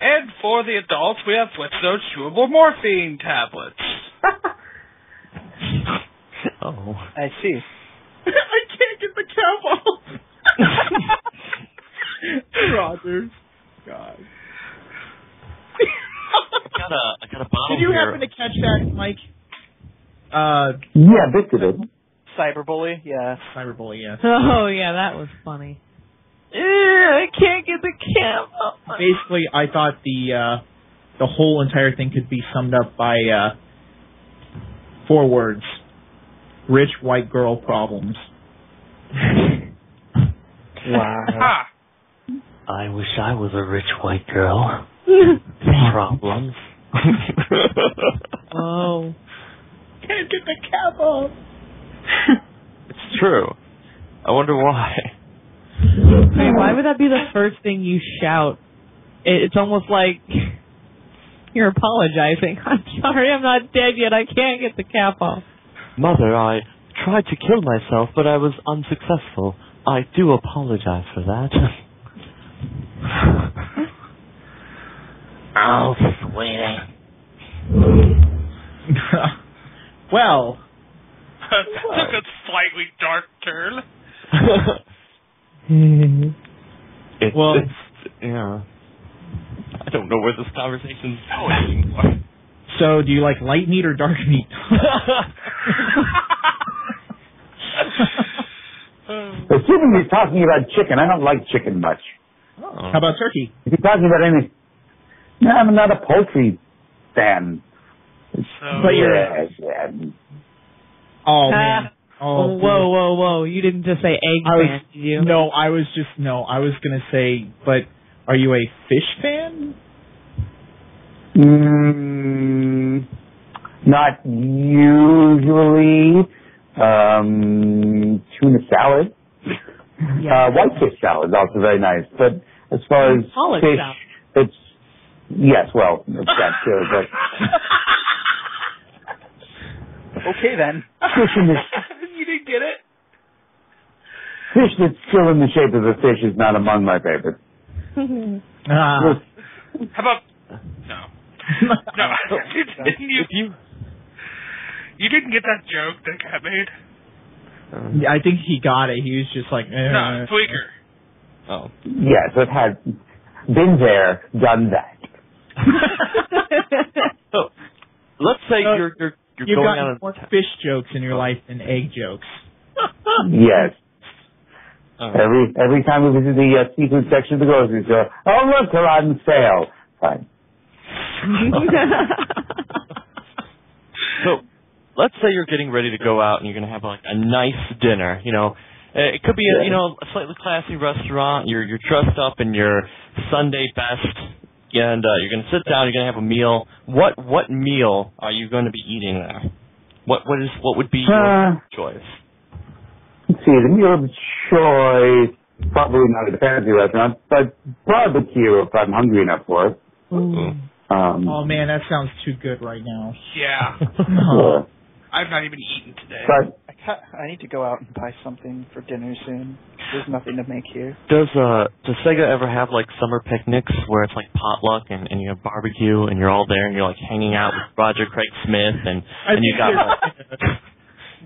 And for the adults, we have Flintstone's chewable morphine tablets. Oh. I see. I can't get the cap off. Rogers. God. I got a bottle Did you here. happen to catch that, Mike? Yeah, bits of it. Cyberbully, yeah. Cyberbully, yes. Oh, yeah, that was funny. I can't get the cap off. Basically, I thought the whole entire thing could be summed up by 4 words. Rich white girl problems. Wow. Ha! I wish I was a rich white girl. Problems. Oh. Can't get the cap off. It's true. I wonder why. Hey, why would that be the first thing you shout? It's almost like you're apologizing. I'm sorry, I'm not dead yet. I can't get the cap off. Mother, I tried to kill myself, but I was unsuccessful. I do apologize for that. Oh, sweetie. Well. Took a slightly dark turn. Yeah. I don't know where this conversation's going anymore. So, do you like light meat or dark meat? Assuming he's talking about chicken, I don't like chicken much. How about turkey? If you're talking about anything, no, I'm not a poultry fan. But you're... Oh, man. Oh, whoa. You didn't just say egg fan, did you? No, I was going to say, but are you a fish fan? Not usually. Tuna salad. Whitefish salad is also very nice. But as far as Pollock fish, salad. it's... Yes, well, it's that too, but... Okay, then. Fish in the... You didn't get it? Fish that's still in the shape of a fish is not among my favorites. How about... No. You didn't get that joke that got made? I think he got it. He was just like... No, tweaker. Oh. Yes, I've had... Been there, done that. So, let's say you're You've going gotten out more fish jokes in your life than egg jokes. Yes. Every time we visit the seafood section of the grocery store, oh look, they're on sale. Fine. So, let's say you're getting ready to go out and you're going to have like a nice dinner. You know, it could be a slightly classy restaurant. You're dressed up in your Sunday best, and you're going to sit down. You're going to have a meal. What meal are you going to be eating there? What would be your choice? Let's see, the meal of choice, probably not at a fancy restaurant, but barbecue if I'm hungry enough for it. Oh man, that sounds too good right now. Yeah. I've not even eaten today. But I need to go out and buy something for dinner soon. There's nothing to make here. Does Sega ever have like summer picnics where it's like potluck and you have barbecue and you're all there and you're like hanging out with Roger Craig Smith and you got like,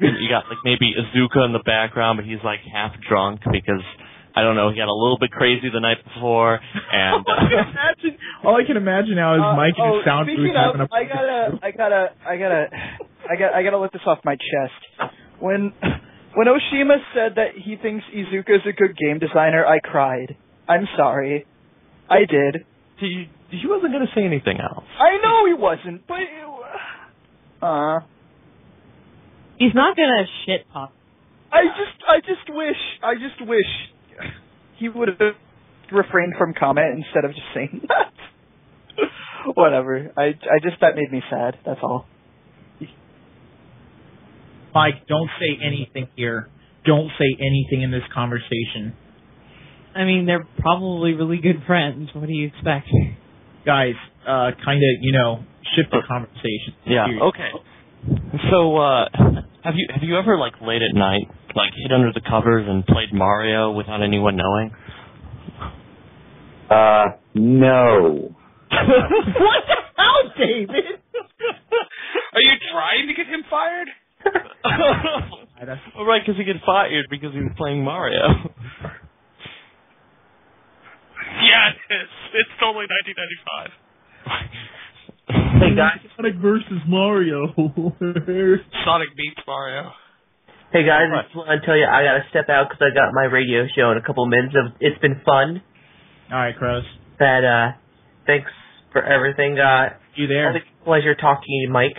you got like maybe Izuka in the background but he's like half drunk because I don't know, he got a little bit crazy the night before and all I can imagine now is Mike in his soundproof having a I gotta let this off my chest. When Oshima said that he thinks Izuka's a good game designer, I cried. I'm sorry. I did. he wasn't going to say anything else. I know he wasn't, but He's not gonna shit talk. I just wish he would have refrained from comment instead of just saying that. Whatever. That made me sad. That's all. Mike, don't say anything here. Don't say anything in this conversation. I mean, they're probably really good friends. What do you expect? Guys, kind of, shift the conversation. Yeah, Seriously. okay. So, have you ever, like, late at night, like hid under the covers and played Mario without anyone knowing? No. What the hell, David? Are you trying to get him fired? Well, right, because he get fired because he was playing Mario. Yeah, it is. It's totally 1995. Hey guys. Sonic versus Mario. Sonic beats Mario. Hey guys, I just want to tell you I gotta step out because I got my radio show in a couple minutes. It's been fun. All right, Crows. Thanks for everything. You there? Always a pleasure talking to you, Mike.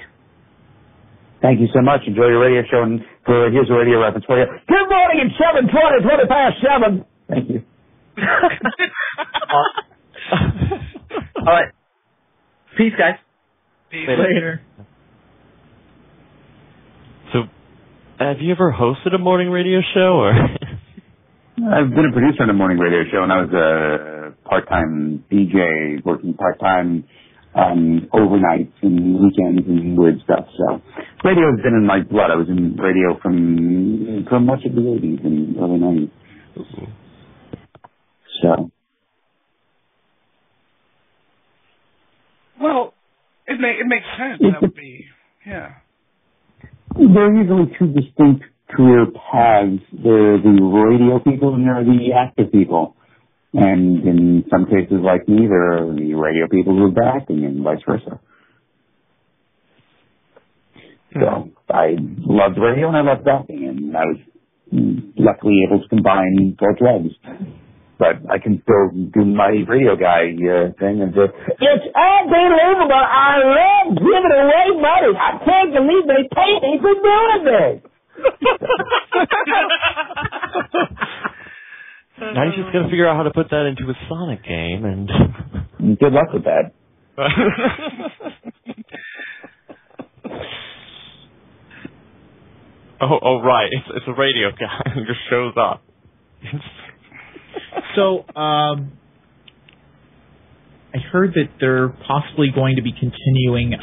Thank you so much. Enjoy your radio show. And here's a radio reference for you. Good morning at 7:20, 20 past 7. Thank you. All right. Peace, guys. Peace. Later. So, have you ever hosted a morning radio show, or? I've been a producer on a morning radio show, and I was a part-time DJ, working part-time overnights and weekends and weird stuff. So radio has been in my blood. I was in radio from much of the 80s and early 90s. Ooh. So. Well, it makes sense. That would be, yeah. There are usually two distinct career paths. There are the radio people and there are the active people. And in some cases like me, there are the radio people who are acting and vice versa. So I loved radio and I loved acting, and I was luckily able to combine both drugs. But I can still do my radio guy thing and just, it's unbelievable. I love giving away money. I can't believe they paid me for doing this. Now you just got to figure out how to put that into a Sonic game, and good luck with that. oh, right. It's a radio guy who just shows up. So, I heard that they're possibly going to be continuing.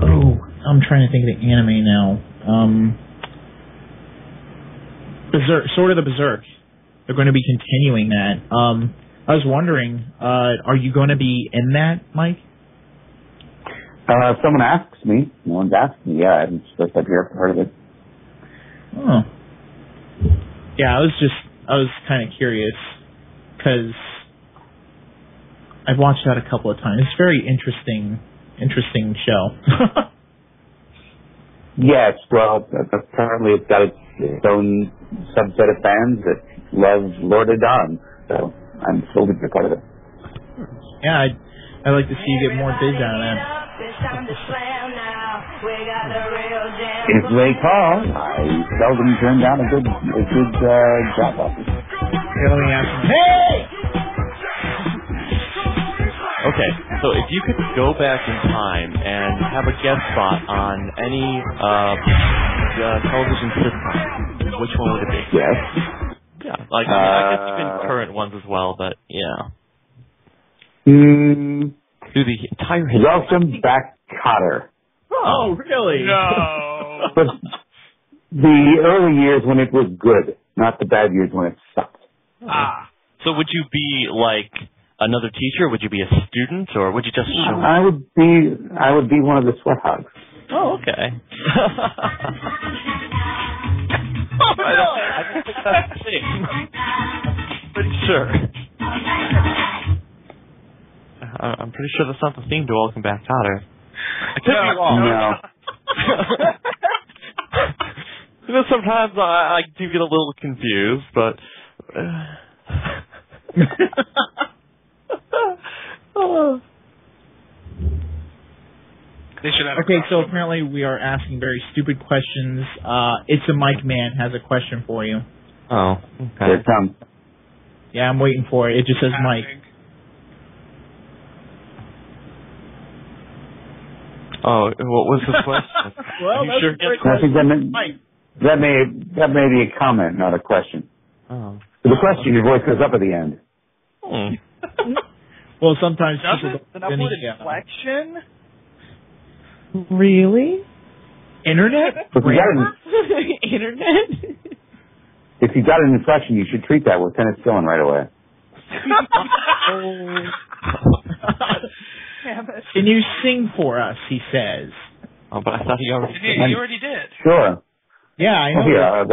I'm trying to think of the anime now. Berserk, Sword of the Berserk. They're going to be continuing that. I was wondering, are you going to be in that, Mike? Someone asks me. No one's asked me. Yeah, it's first I've heard of it. Oh. Yeah, I was kind of curious because I've watched that a couple of times. It's a very interesting show. Yes, well, apparently it's got its own subset of fans that love Lord of Dawn, so I'm thrilled to be a part of it. Yeah, I'd like to see you get more biz out of that. If they call, I seldom turn down a good job offer. Here, let me ask you. Hey! Okay, so if you could go back in time and have a guest spot on any television sitcom, which one would it be? Yes. Yeah, like I guess even current ones as well, but yeah. Hmm. Through the entire history. Welcome back, Cotter. Oh, really? No. But the early years when it was good, not the bad years when it sucked. So would you be like another teacher? Would you be a student, or would you just show up? I would be one of the sweat hogs. Oh, okay. Oh, really? I think that's the thing. Pretty sure. I'm pretty sure that's not the theme to Welcome Back, Cotter. I could be wrong. No. You know, sometimes I do get a little confused, but. They should have. Okay, so apparently we are asking very stupid questions. It's a Mike Man has a question for you. Oh, Here okay. it comes. Yeah, I'm waiting for it. It just says Mike. Oh, what was the question? Well, you that's sure? a great I question. think Mike. that may be a comment, not a question. Oh. For the question, your voice goes up at the end. Well, sometimes Does people it? An don't upward any, inflection? Really? Internet? But you gotta- Internet? if you got an infection, you should treat that with penicillin right away. Can you sing for us? He says. Oh, but I thought he already did. You already did. Sure. Yeah, I know.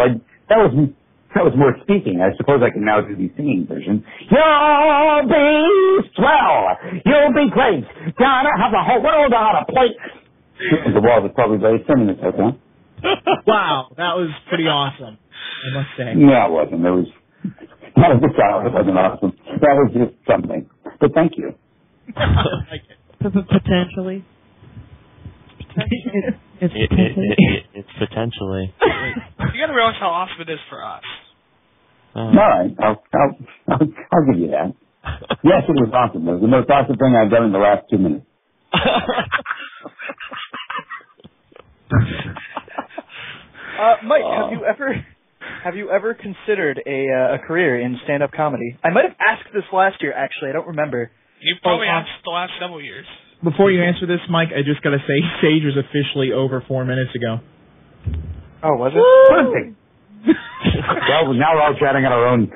That was more speaking. I suppose I can now do the singing version. You'll be swell. You'll be great. Gonna have the whole world on a plate. The wall was probably very similar, huh? Wow, that was pretty awesome, I must say. No, it wasn't. It wasn't awesome. That was just something. But thank you. Potentially. It's potentially. You gotta realize how awesome it is for us. All right, I'll give you that. Yes, it was awesome. It was the most awesome thing I've done in the last 2 minutes. Mike, have you ever considered a career in stand-up comedy? I might have asked this last year, actually. I don't remember. You probably asked the last several years. Before you answer this, Mike, I just gotta say, Sage was officially over 4 minutes ago. Oh, was it? Perfect. Well, now we're all chatting on our own.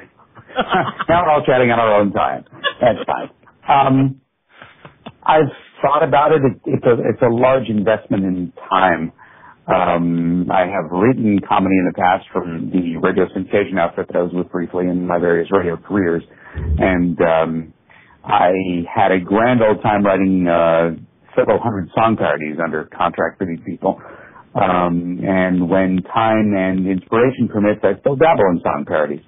Now we're all chatting on our own time. That's fine. I've thought about it. It's a large investment in time. I have written comedy in the past from the radio sensation outfit that I was with briefly in my various radio careers, and I had a grand old time writing several hundred song parodies under contract for these people. And when time and inspiration permits, I still dabble in song parodies.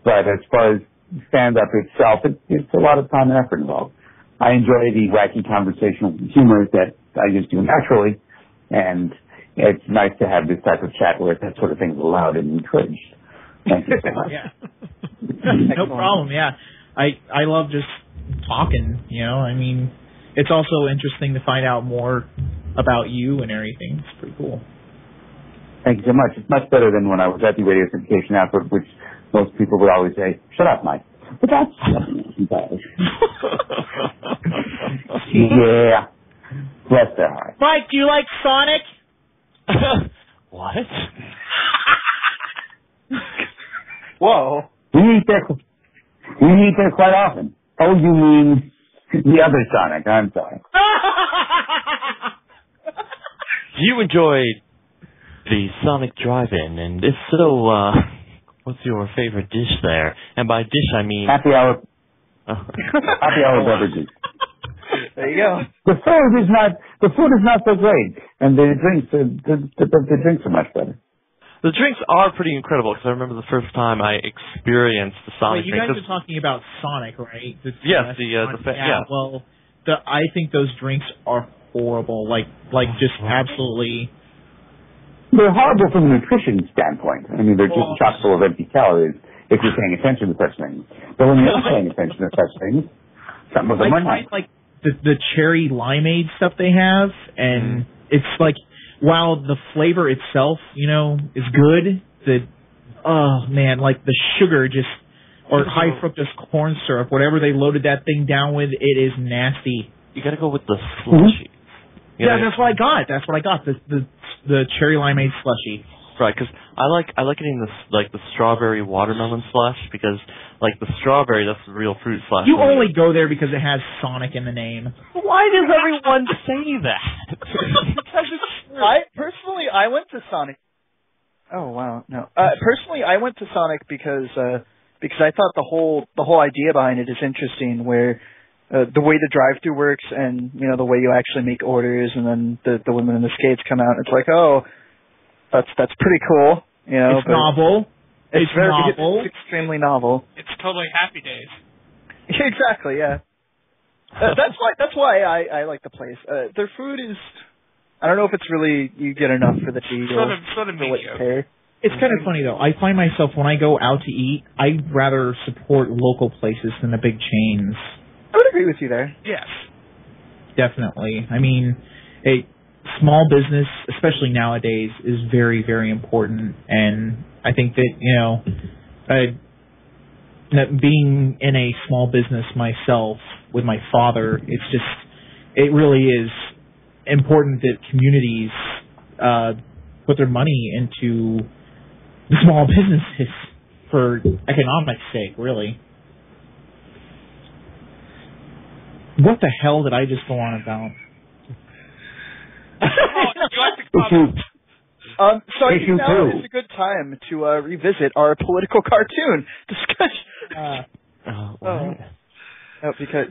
But as far as stand-up itself, it's a lot of time and effort involved. I enjoy the wacky conversational humor that I just do naturally, and it's nice to have this type of chat where that sort of thing is allowed and encouraged. Thank you so much. Yeah. No problem, yeah. I love just talking, you know. I mean, it's also interesting to find out more about you and everything. It's pretty cool. Thank you so much. It's much better than when I was at the radio syndication outfit, which most people would always say, "Shut up, Mike." But that's something. Yeah. Bless their heart. Mike, do you like Sonic? What? Whoa. We eat there quite often. Oh, you mean the other Sonic. I'm sorry. You enjoyed the Sonic Drive-In, and if so, what's your favorite dish there? And by dish, I mean... Happy hour beverages. There you go. The food is not so great, and the drinks are much better. The drinks are pretty incredible, because I remember the first time I experienced the Sonic drink. drink. You guys are talking about Sonic, right? Yes, yeah. Well, I think those drinks are horrible. Like just absolutely. They're horrible from a nutrition standpoint. I mean, they're just chock full of empty calories if you're paying attention to such things. But when you're not paying attention to such things, some of them are not. Like the cherry limeade stuff they have, and it's like, while the flavor itself, you know, is good, like the sugar or high fructose corn syrup, whatever they loaded that thing down with, it is nasty. You gotta go with the slushy. Yeah, that's what I got. The cherry limeade slushy. Right, because I like getting the strawberry watermelon slush, because like the strawberry, that's the real fruit slush. You only go there because it has Sonic in the name. Why does everyone say that? Because it's true. I went to Sonic. Oh wow, no. Personally, I went to Sonic because I thought the whole idea behind it is interesting, where the way the drive-thru works, and you know the way you actually make orders, and then the women in the skates come out. It's like, oh, that's pretty cool. You know, it's novel. It's very novel. It's extremely novel. It's totally Happy Days. Exactly. Yeah. That's why I like the place. Their food is. I don't know if it's really you get enough for the deal. Sort of mediocre. It's kind of funny though. I find myself when I go out to eat, I'd rather support local places than the big chains. I would agree with you there. Yes. Definitely. I mean, a small business, especially nowadays, is very, very important. And I think that, you know, that being in a small business myself with my father, it really is important that communities put their money into the small businesses. for economic sake, really. What the hell did I just go on about? So I think now is a good time to revisit our political cartoon discussion. Because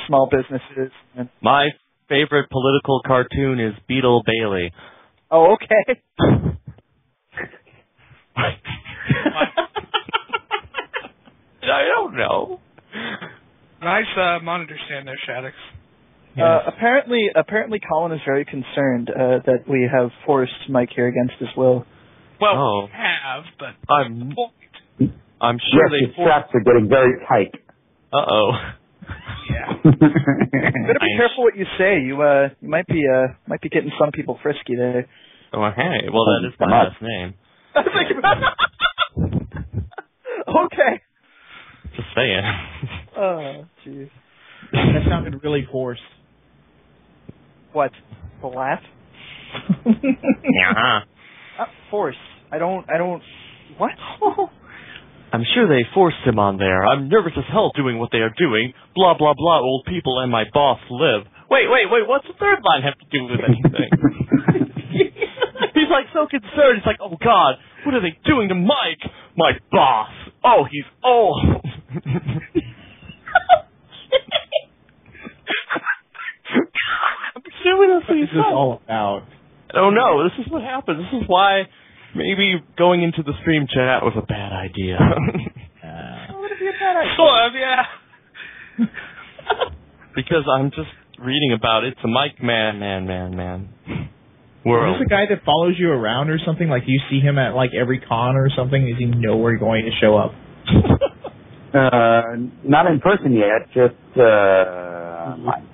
small businesses. And My favorite political cartoon is Beetle Bailey. Oh, okay. I don't know. Nice monitor stand there, Shaddix. Yes. Apparently, Colin is very concerned that we have forced Mike here against his will. Well, we have, but I'm sure yes, the straps are getting very tight. Uh-oh. Yeah. You better be careful what you say. You might be getting some people frisky there. Oh, hey. Well, that is my last name. Okay. Just saying. Oh, jeez. That sounded really forced. What? The laugh? Yeah. Force. I don't. What? I'm sure they forced him on there. I'm nervous as hell doing what they are doing. Blah, blah, blah, old people and my boss live. Wait, what's the third line have to do with anything? He's like so concerned. He's like, oh God, what are they doing to Mike? My boss. Oh, he's old. I'm assuming that's what What is this all about? I don't know. This is what happens. This is why maybe going into the stream chat was a bad idea. Would it be a bad idea? Sort of, yeah. Because I'm just reading about it. It's a Mike man world. Is this a guy that follows you around or something? Like you see him at like every con or something? Is he nowhere going to show up? Not in person yet, just online.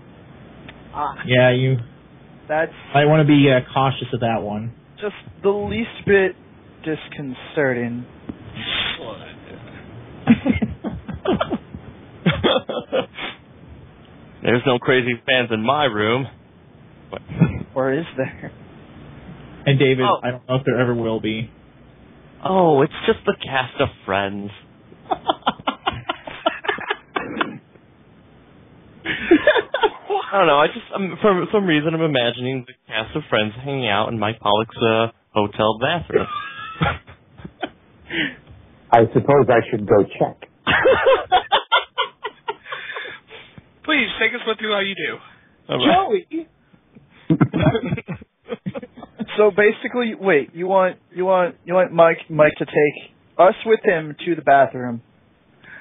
Yeah, you. That's I want to be cautious of that one. just the least bit disconcerting. There's no crazy fans in my room. What? Or is there? And David, I don't know if there ever will be. Oh, it's just the cast of Friends. I don't know. For some reason, I'm imagining the cast of Friends hanging out in Mike Pollock's hotel bathroom. I suppose I should go check. Please take us with you while you do. Joey. So basically, wait. You want Mike to take us with him to the bathroom?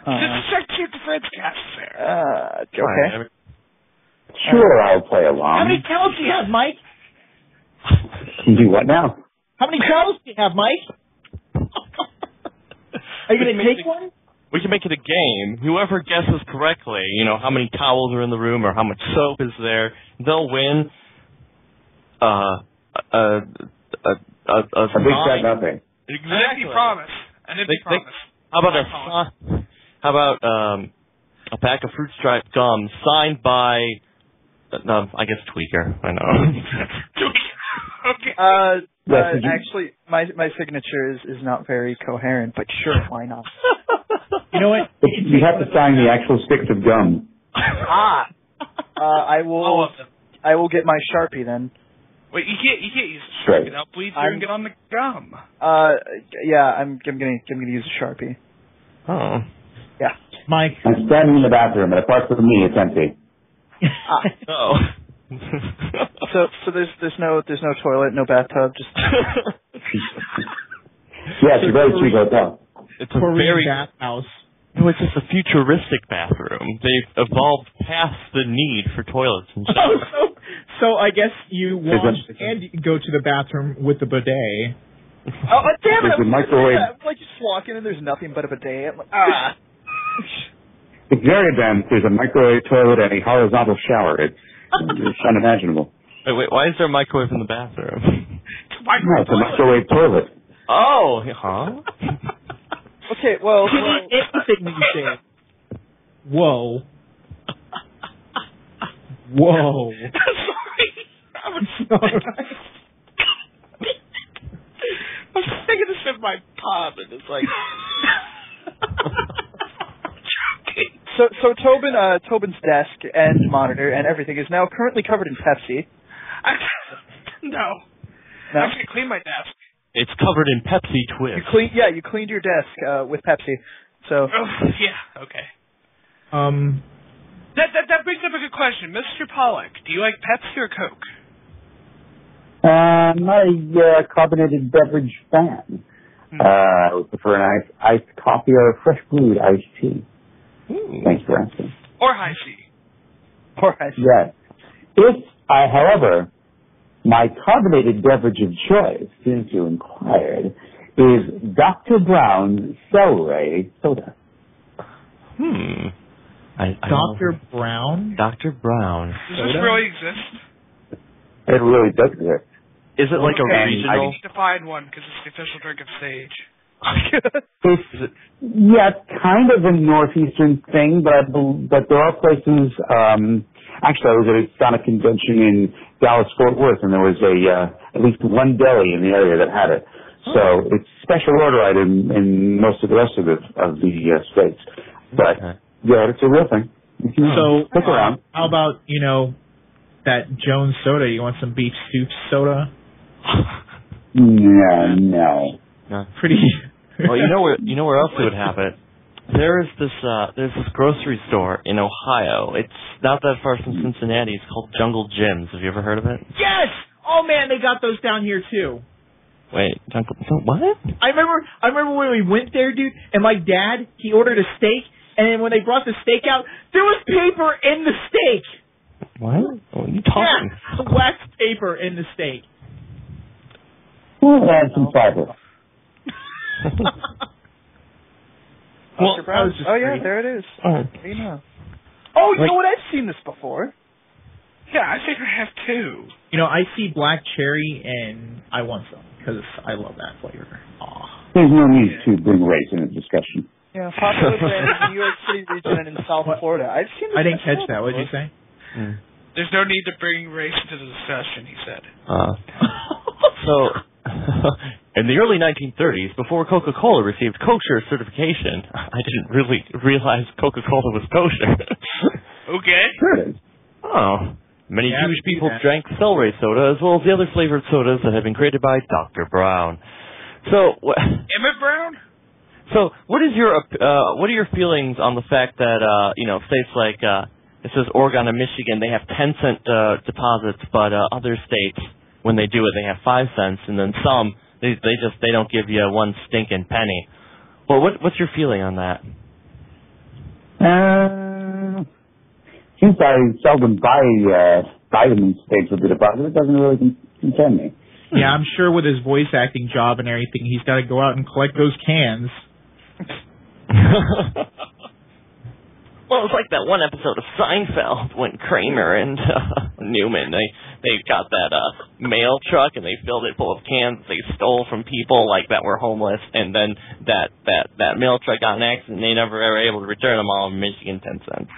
Just check see if the Friends cast is there. Okay. Sure, I'll play How along. many towels do you have, Mike? Do what now? How many towels do you have, Mike? Are you going to take one? We can make it a game. Whoever guesses correctly, how many towels are in the room or how much soap is there, they'll win a big fat nothing. Exactly. An empty promise. An empty promise. How about a pack of Fruit Stripe gum signed by I guess Tweaker. I know. Okay. Actually, my signature is not very coherent, but sure, why not? You know what? You have to sign the actual sticks of gum. I will get my Sharpie then. Wait, you can't use the Right. Sharpie. That'll bleed through and get on the gum. Yeah, I'm gonna use a Sharpie. Oh. Yeah. Mike. I'm standing in the bathroom, and apart from me, it's empty. Oh. So there's no toilet, no bathtub, just. Yes, a very cheap hotel. It's a Korean very bathhouse. No, it's just a futuristic bathroom. They've evolved past the need for toilets and Oh, showers. so I guess you wash and you go to the bathroom with the bidet. Oh, damn it! There's a microwave. I'm like just walking and there's nothing but a bidet. I'm like, It's very advanced. There's a microwave toilet and a horizontal shower. It's unimaginable. Wait, why is there a microwave in the bathroom? No, it's a microwave toilet. Oh, huh? Okay, well. Anything that you say. Whoa. Whoa. Sorry. I'm sorry. I'm just taking a sip of my pop and it's like. So Tobin's desk and monitor and everything is now currently covered in Pepsi. No. No? I'm going to clean my desk. It's covered in Pepsi Twist. You cleaned your desk with Pepsi. So. Oh, yeah. Okay. That brings up a good question, Mr. Pollock. Do you like Pepsi or Coke? I'm not a carbonated beverage fan. I would prefer an iced coffee or a fresh brewed iced tea. Thanks for asking. Or high C. Yes. However, my carbonated beverage of choice, since you inquired, is Dr. Brown's Celery Soda. Dr. Brown? Dr. Brown. Does this really exist? It really does exist. Is it like a regional? I need to find one because it's the official drink of Sage. It's kind of a northeastern thing, but there are places. Actually, I was at a Sonic convention in Dallas-Fort Worth, and there was at least one deli in the area that had it. So it's a special order item in most of the rest of the states. But yeah, it's a real thing. So stick around. How about that Jones soda? You want some beef soup soda? No. Pretty. Well, you know where else it would happen. There's this grocery store in Ohio. It's not that far from Cincinnati. It's called Jungle Jim's. Have you ever heard of it? Yes. Oh man, they got those down here too. Wait, what? I remember when we went there, dude. And my dad, he ordered a steak, and then when they brought the steak out, there was paper in the steak. What? What are you talking? Yeah, wax paper in the steak. We'll add some fiber. Well, there it is. You know. Oh, you know what? I've seen this before. Yeah, I think I have too. I see black cherry, and I want some because I love that flavor. Aw. There's no need to bring race in a discussion. Yeah, popular brand in the New York City region and in South Florida. I've seen this. I didn't catch that. What did you say? There's no need to bring race into the discussion, he said. So, in the early 1930s, before Coca-Cola received kosher certification, I didn't really realize Coca-Cola was kosher. Okay. Sure it is. Oh. Many Jewish people drank celery soda as well as the other flavored sodas that had been created by Dr. Brown. So, Emmett Brown? So, what are your feelings on the fact that states like it says Oregon and Michigan, they have 10-cent deposits, but other states, when they do it, they have 5 cents, and then some they don't give you one stinking penny. Well, what's your feeling on that? Since I seldom buy vitamin states with the deposit, it doesn't really concern me. Yeah, I'm sure with his voice acting job and everything, he's got to go out and collect those cans. Well, it's like that one episode of Seinfeld when Kramer and Newman, they got that mail truck and they filled it full of cans they stole from people like that were homeless, and then that mail truck got in an accident and they never were able to return them all in Michigan 10 cents.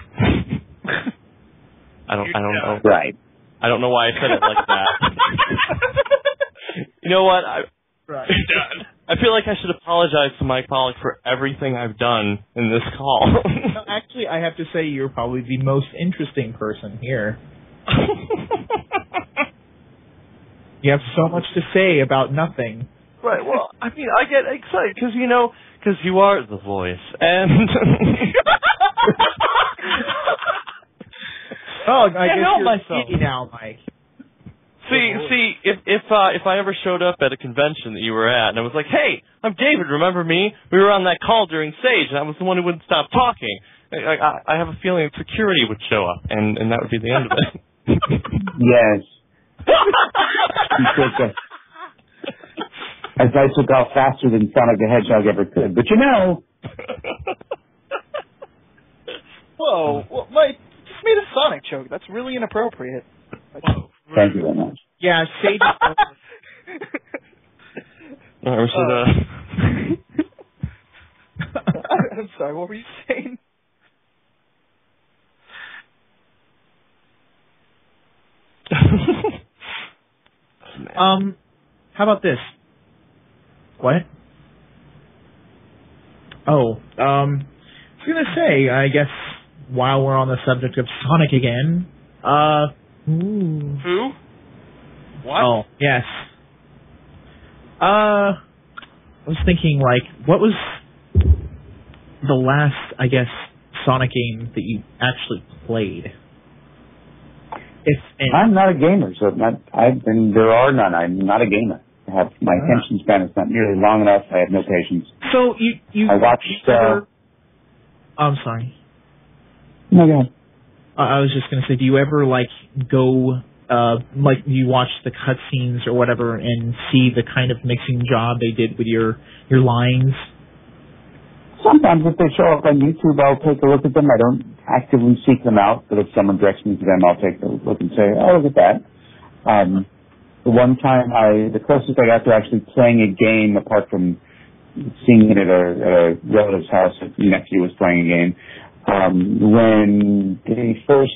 I don't know. Right. I don't know why I said it like that. You know what? I feel like I should apologize to Mike Pollock for everything I've done in this call. No, actually, I have to say you're probably the most interesting person here. You have so much to say about nothing. Right, well, I mean, I get excited because you are the voice, and... Oh, I guess you're speaking now, Mike. See, if I ever showed up at a convention that you were at, and I was like, hey, I'm David, remember me? We were on that call during SAGE, and I was the one who wouldn't stop talking. I have a feeling security would show up, and that would be the end of it. Yes. As I took off faster than Sonic the Hedgehog ever could. But Whoa, well, Mike, you just made a Sonic joke. That's really inappropriate. Whoa. Thank you very much. Yeah, Sage. I'm sorry, what were you saying? How about this? What? Oh, I was gonna say, I guess while we're on the subject of Sonic again, Who? What? Oh, yes. I was thinking, like, what was the last, I guess, Sonic game that you actually played? I'm not a gamer, so there are none. I'm not a gamer. My attention span is not nearly long enough. I have no patience. So you I watched. I'm sorry. No, go ahead. I was just going to say, do you ever go you watch the cutscenes or whatever and see the kind of mixing job they did with your lines? Sometimes if they show up on YouTube, I'll take a look at them. I don't actively seek them out, but if someone directs me to them, I'll take a look and say, oh, look at that. The one time the closest I got to actually playing a game, apart from seeing it at a relative's house, a nephew was playing a game, when the first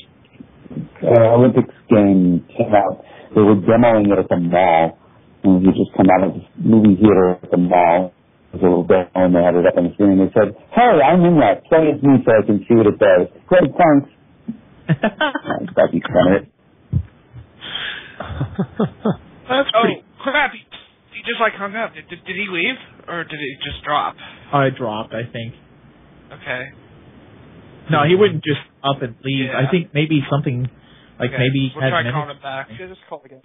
Olympics game came out, they were demoing it at the mall. And you just come out of the movie theater at the mall. It was a little demo, and they had it up on the screen, and they said, hey, I'm in that. Play as me so I can see what it does. Great, thanks. Badnik done it. That's pretty... crap. He just hung up. Did he leave? Or did it just drop? I dropped, I think. Okay. No, he wouldn't just up and leave. Yeah. I think maybe something, maybe he we'll had try calling him back. Yeah, just call again.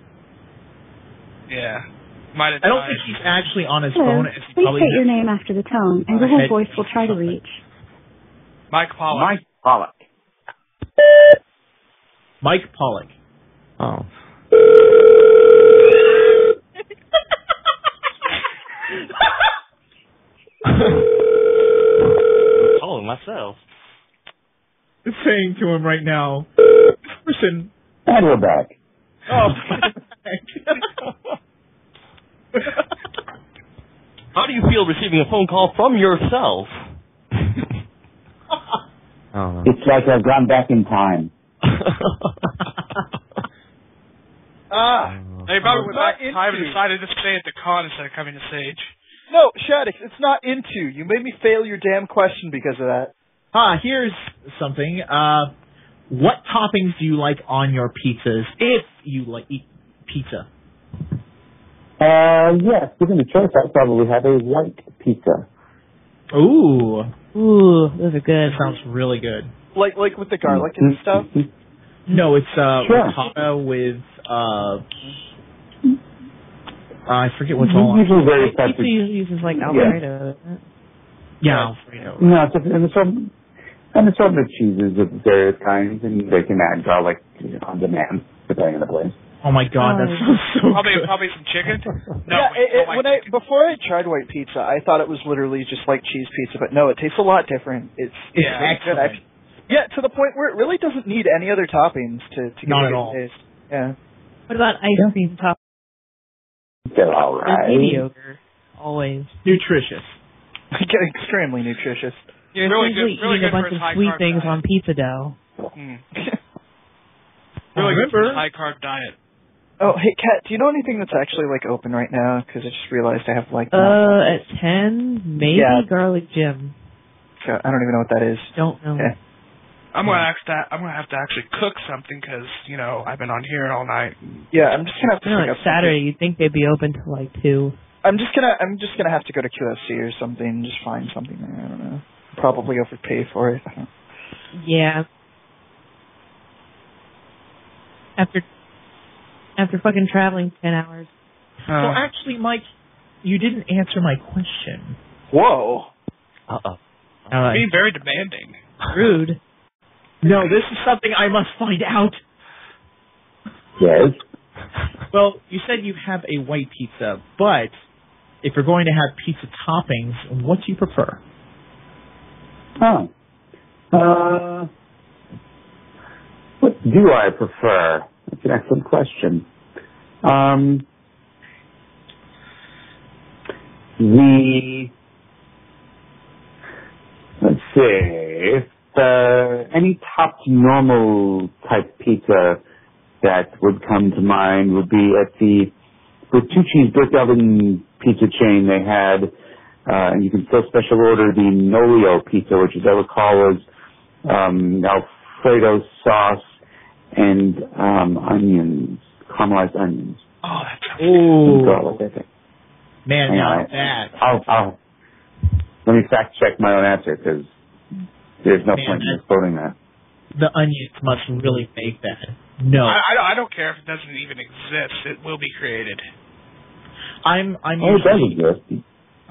Yeah. Might have I don't died. think he's actually on his Hello. phone. As he Please probably state your name after the tone, and Google Voice will try to reach. Mike Pollock. Mike Pollock. Mike Pollock. Oh. I'm calling myself. Saying to him right now, this person. And we're back. Oh. How do you feel receiving a phone call from yourself? Oh. It's like I've gone back in time. They probably went back in time and decided to stay at the con instead of coming to Sage. No, Shaddix, it's not into. You made me fail your damn question because of that. Here's something. What toppings do you like on your pizzas if you eat pizza? Yes, given the choice, I'd probably have a white pizza. Ooh, those are good. that sounds really good. Like with the garlic and stuff? No, it's Sure. ricotta with I forget what's all on it. Usually very Pizza effective. usually uses Alfredo. isn't it? Yeah, Alfredo. No, it's an assortment of cheeses of various kinds, and they can add garlic on demand, depending on the place. Oh my God, that sounds so good. Probably some chicken. No, Yeah, before I tried white pizza, I thought it was literally just like cheese pizza, but no, it tastes a lot different. It's really good. Yeah, to the point where it really doesn't need any other toppings to get Not a at good all. taste. Yeah. What about ice cream toppings? They're all They're right. mediocre. Always. Nutritious. Extremely nutritious. You're Really essentially good- really eating a good for bunch his of high sweet carb things diet. on pizza dough. Really good for Remember- high carb diet. Oh, hey, Kat, do you know anything that's actually open right now? Because I just realized I have At 10, maybe Yeah. Garlic Jim. I don't even know what that is. Don't know. Okay. I'm gonna have to actually cook something because I've been on here all night. Yeah, I'm just gonna have to You know, pick like up Saturday, you'd think they'd be open till 2. I'm just gonna have to go to QFC or something. Just find something there. I don't know. Probably overpay for it. I don't know. Yeah. After fucking traveling 10 hours. Well, actually, Mike, you didn't answer my question. Whoa. Uh-oh. Being very demanding. Rude. No, this is something I must find out. Yes. Well, you said you have a white pizza, but if you're going to have pizza toppings, what do you prefer? What do I prefer? That's an excellent question. Let's see, any topped normal type pizza that would come to mind would be at the two cheese brick oven pizza chain they had, and you can still special order the Nolio pizza, which as I recall was Alfredo sauce, and onions, caramelized onions. Oh, that sounds Ooh. Garlic, I think. Man, now that. I'll let me fact check my own answer because there's no point in quoting that. The onions must really make that. No. I don't care if it doesn't even exist. It will be created. I'm it does exist.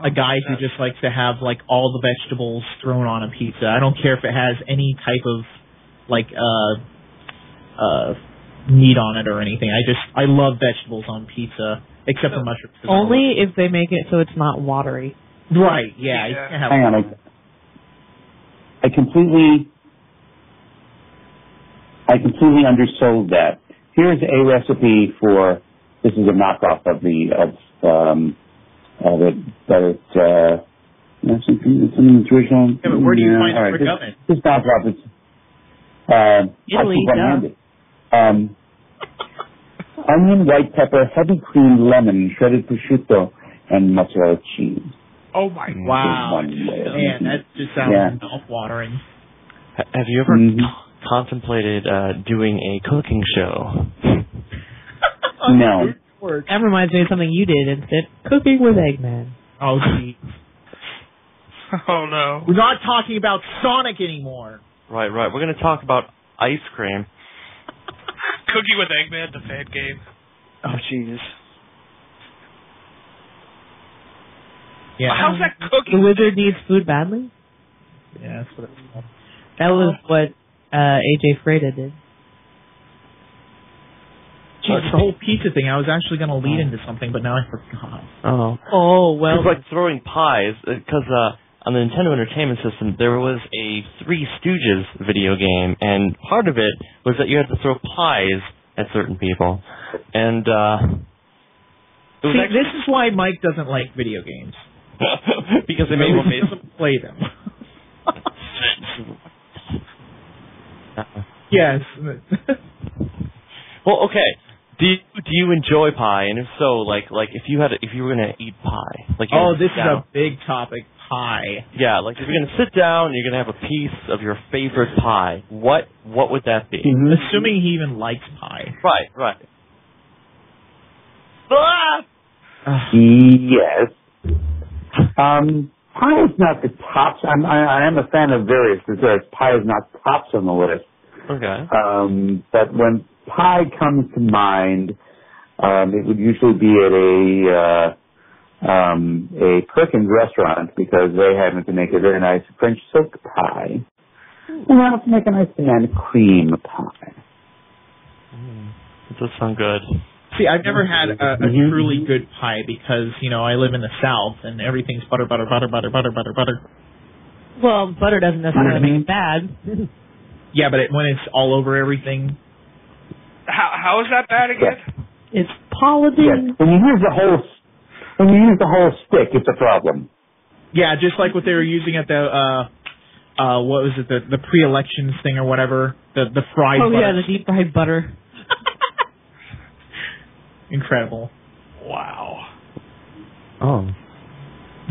a guy who just likes to have like all the vegetables thrown on a pizza. I don't care if it has any type of like meat on it or anything. I love vegetables on pizza, except for mushrooms. Only if they make it so it's not watery. Right, yeah. You can't have Hang on, I completely undersold that. Here's a recipe for, this is a knockoff of some nutritional. Yeah, but where do you find the brick oven? This knockoff is Italy, onion, white pepper, heavy cream, lemon, shredded prosciutto, and mozzarella cheese. Oh my wow. Man, that just sounds mouth-watering. Have you ever contemplated doing a cooking show? No. That reminds me of something you did instead. Cooking with Eggman. Oh, gee. Oh, no. We're not talking about Sonic anymore. Right. We're going to talk about ice cream. Cooking with Eggman, the fan game. Oh, Jesus. Yeah. How's that cooking? The wizard needs food badly? Yeah, that's what it's called. That was what AJ Freda did. Jeez, the whole pizza thing, I was actually going to lead into something, but now I forgot. Oh, well. It's like throwing pies, because on the Nintendo Entertainment System, there was a Three Stooges video game, and part of it was that you had to throw pies at certain people. And, this is why Mike doesn't like video games. because they made doesn't play them. Yes. Well, okay. Do you enjoy pie? And if so, like if you were gonna eat pie, like this is a big topic, pie. Yeah, like if you're gonna sit down, and you're gonna have a piece of your favorite pie. What would that be? Mm-hmm. Assuming he even likes pie. Right. Ah! Yes. Pie is not the tops. I am a fan of various desserts. Pie is not tops on the list. Okay. But when pie comes to mind, it would usually be at a Perkins restaurant because they happen to make a very nice French silk pie. And they also make a nice banana cream pie. That does sound good. See, I've never had a truly good pie because, I live in the South and everything's butter. Well, butter doesn't necessarily make it bad. Yeah, but when it's all over everything. How is that bad again? It's polluting. Yes. When you use the whole stick, it's a problem. Yeah, just like what they were using at the what was it, the pre-elections thing or whatever, the fried butter. Oh yeah, the deep fried butter. Incredible. Wow. Oh.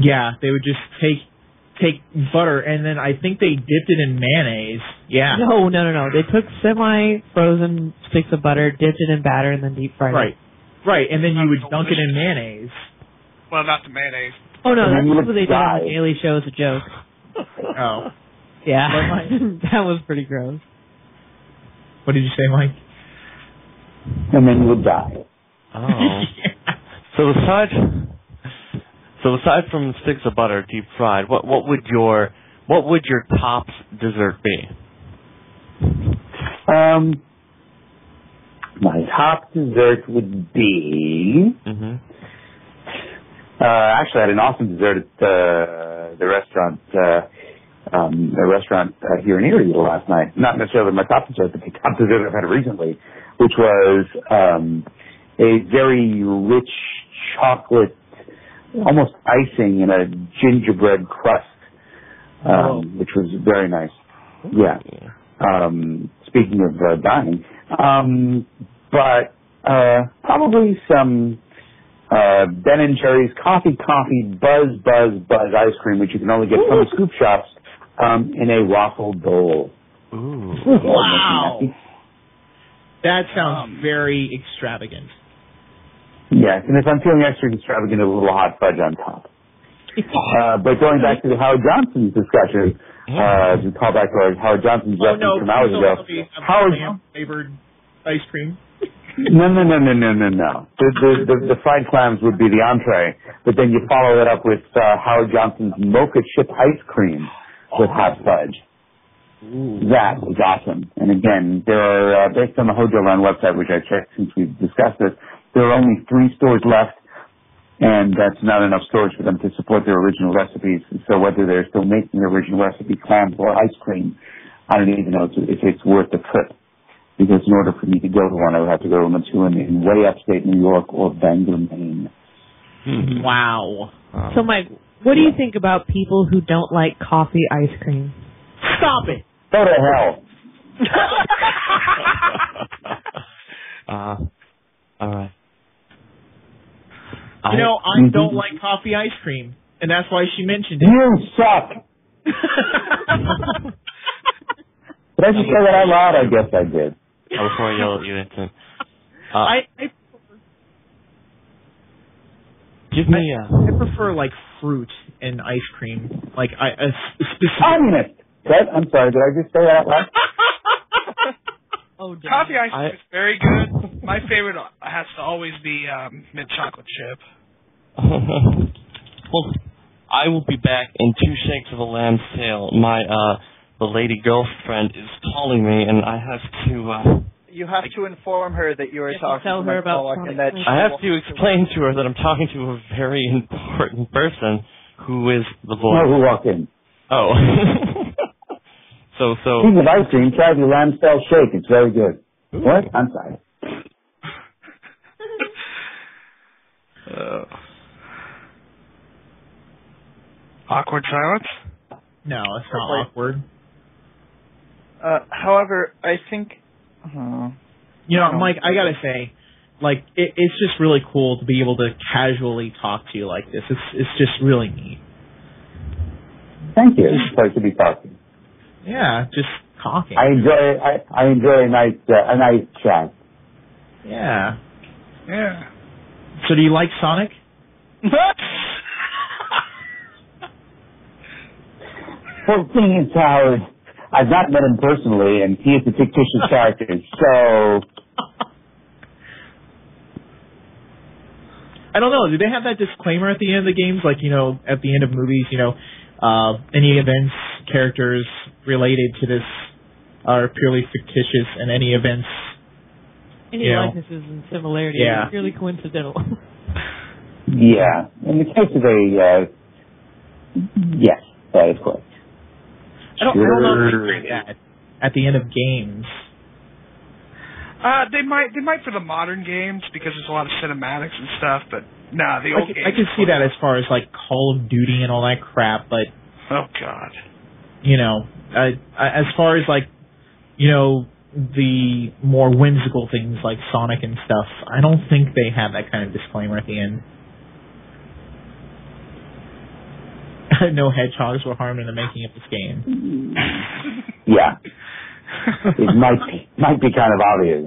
Yeah, they would just take butter and then I think they dipped it in mayonnaise. Yeah. No. They took semi-frozen sticks of butter, dipped it in batter, and then deep fried it. Right, and then you would dunk it in mayonnaise. Well, not the mayonnaise. Oh no, that's what they did on the Daily Show as a joke. Oh. Yeah. That was pretty gross. What did you say, Mike? And then you would die. Oh. Yeah. So aside from sticks of butter deep fried, what would your tops dessert be? My top dessert would be. Actually, I had an awesome dessert at the restaurant. A restaurant here in Erie last night. Not necessarily my top dessert, but the top dessert I've had recently, which was a very rich chocolate, almost icing in a gingerbread crust, which was very nice. Yeah. Speaking of dining, but probably some Ben & Jerry's Coffee Buzz ice cream, which you can only get from the scoop shops, in a waffle bowl. Ooh. Wow. That sounds very extravagant. Yes, and if I'm feeling extra extravagant, a little hot fudge on top. But going back to the Howard Johnson's discussion, to call back to our Howard Johnson's reference from hours ago. Howard flavored ice cream. No. The fried clams would be the entree, but then you follow it up with Howard Johnson's mocha chip ice cream with hot fudge. Ooh. That was awesome. And again, there are, based on the Hojo Run website, which I checked since we've discussed this, there are only 3 stores left, and that's not enough stores for them to support their original recipes. So whether they're still making the original recipe clams or ice cream, I don't even know if it's worth the trip. Because in order for me to go to one, I would have to go to one in way upstate New York or Bangor, Maine. Wow. So, Mike, what do you think about people who don't like coffee ice cream? Stop it! Go to hell. All right. I don't like coffee ice cream, and that's why she mentioned it. You suck! Did I just say that out loud? I guess I did. Before I yell at you, Vincent. I prefer, like, fruit and ice cream. Like, specific... Communist! I'm sorry, did I just say that out loud? Oh, damn. Coffee ice cream is very good. My favorite has to always be mint chocolate chip. Well, I will be back in 2 shakes of a lamb's tail. The lady girlfriend is calling me, and I have to... You have to inform her that you are talking tell to her about Pollock and that I have to explain to her that I'm talking to a very important person who is the voice. No, who walked in? Oh. So... Speaking of ice cream, try the lamb style shake. It's very good. Ooh. What? I'm sorry. Awkward silence? No, it's not awkward. However, I think... Mike, I gotta say, like, it's just really cool to be able to casually talk to you like this. It's just really neat. Thank you. It's a pleasure to be talking. Yeah, just talking. I enjoy a nice chat. Yeah. Yeah. So do you like Sonic? Well, the thing is, Howard, I've not met him personally, and he is a fictitious character, so... I don't know. Do they have that disclaimer at the end of the games? Like, at the end of movies, any events, characters related to this are purely fictitious, and any events... Any likenesses and similarities are purely coincidental. Yeah. In the case of yes, that is correct. I don't know if they do that at the end of games. They might for the modern games because there's a lot of cinematics and stuff, but the old games. I can see that as far as like Call of Duty and all that crap, but oh god, as far as like the more whimsical things like Sonic and stuff, I don't think they have that kind of disclaimer at the end. No hedgehogs were harmed in the making of this game. Yeah. It might be kind of obvious.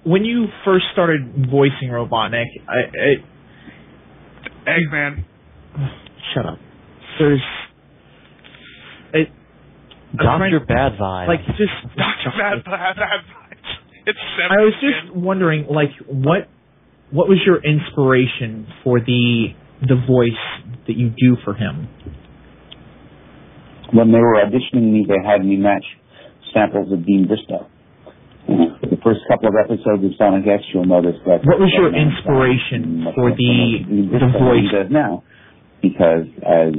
When you first started voicing Robotnik, Eggman. Shut up. Dr. Bad Vibe. Like, just... Dr. Bad Vibes. It's I was just wondering, like, what was your inspiration for the voice that you do for him? When they were auditioning me, they had me match samples of Dean Bristow. The first couple of episodes of Sonic X, you'll notice that... What was your inspiration for the voice? He does now. Because, as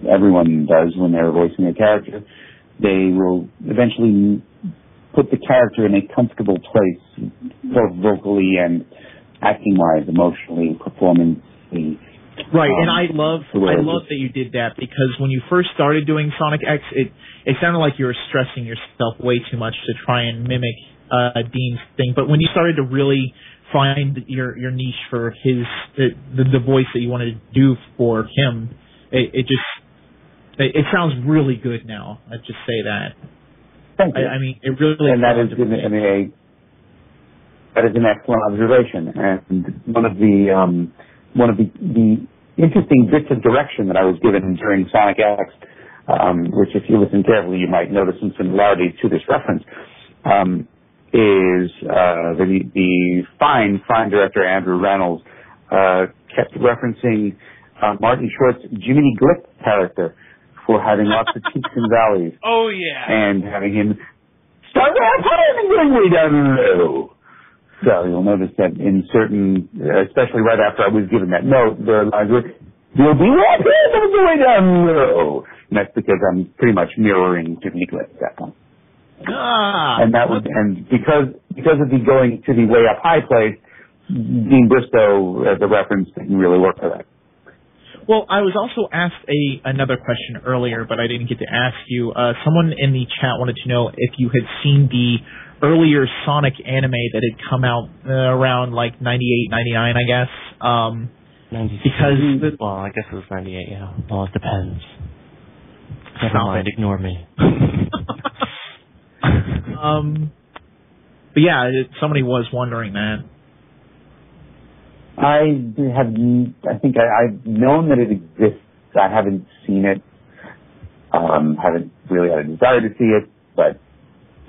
everyone does when they're voicing a character, they will eventually put the character in a comfortable place, both vocally and acting-wise, emotionally, performance-wise. Right, and I love that you did that, because when you first started doing Sonic X, it sounded like you were stressing yourself way too much to try and mimic Dean's thing. But when you started to really find your niche for the voice that you wanted to do for him. It sounds really good now. I'd just say that. Thank you. I mean, it really. And that is that is an excellent observation. And one of the interesting bits of direction that I was given during Sonic X, which if you listen carefully, you might notice some similarities to this reference, is the fine director Andrew Reynolds kept referencing Martin Short's Jiminy Glick character for having lots of peaks and valleys. Oh, yeah. And having him start way down low. So you'll notice that in certain, especially right after I was given that note, the lines were, you'll be way down low. And that's because I'm pretty much mirroring Jiminy Glick at that point. And that was, and because of the going to the way up high place, Dean Bristow, the reference didn't really work for that. Well, I was also asked another question earlier, but I didn't get to ask you. Someone in the chat wanted to know if you had seen the earlier Sonic anime that had come out around like 98, 99, I guess. 96. Well, I guess it was 98, yeah. Well, it depends. Never mind, ignore me. But yeah, somebody was wondering that. I've known that it exists. I haven't seen it. Haven't really had a desire to see it, but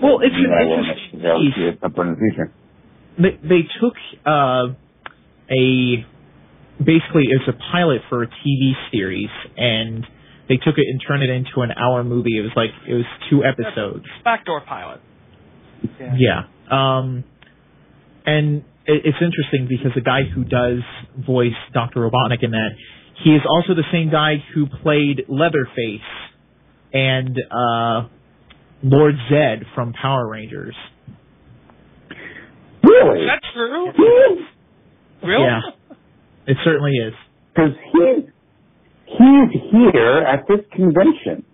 well, it's I will necessarily see it up in the future. They took basically it's a pilot for a TV series, and they took it and turned it into an hour movie. It was 2 episodes. Backdoor pilot. Yeah. And it's interesting because the guy who does voice Dr. Robotnik in that, he is also the same guy who played Leatherface and Lord Zed from Power Rangers. Really? Is that true? Really? Yeah. It certainly is. Because he's here at this convention.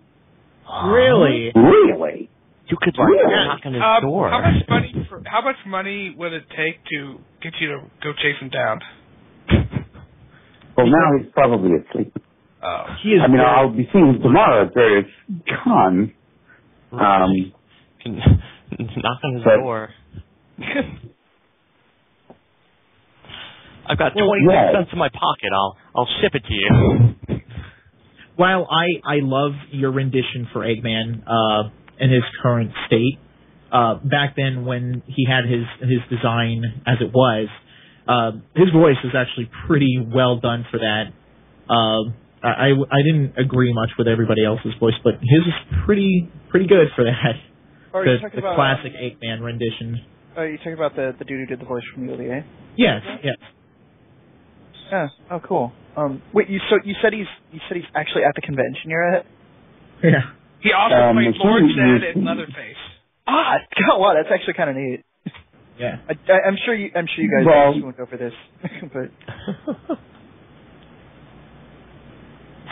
Really? Really? You could knock on his door. How much money would it take to get you to go chase him down? Well, now he's probably asleep. Oh. I'll be seeing him tomorrow at various cons. Knock on his door. I've got 26 cents in my pocket. I'll ship it to you. While I love your rendition for Eggman in his current state, back then when he had his design as it was, his voice is actually pretty well done for that. I didn't agree much with everybody else's voice, but his is pretty good for that. The classic Eggman rendition. Are you talking about the dude who did the voice from the OVA? Yes. Yeah. Oh, cool. Wait, you said he's actually at the convention you're at? Yeah. He also played Lord Zed and Leatherface. Wow, that's actually kind of neat. Yeah. I'm sure you guys won't go for this, but.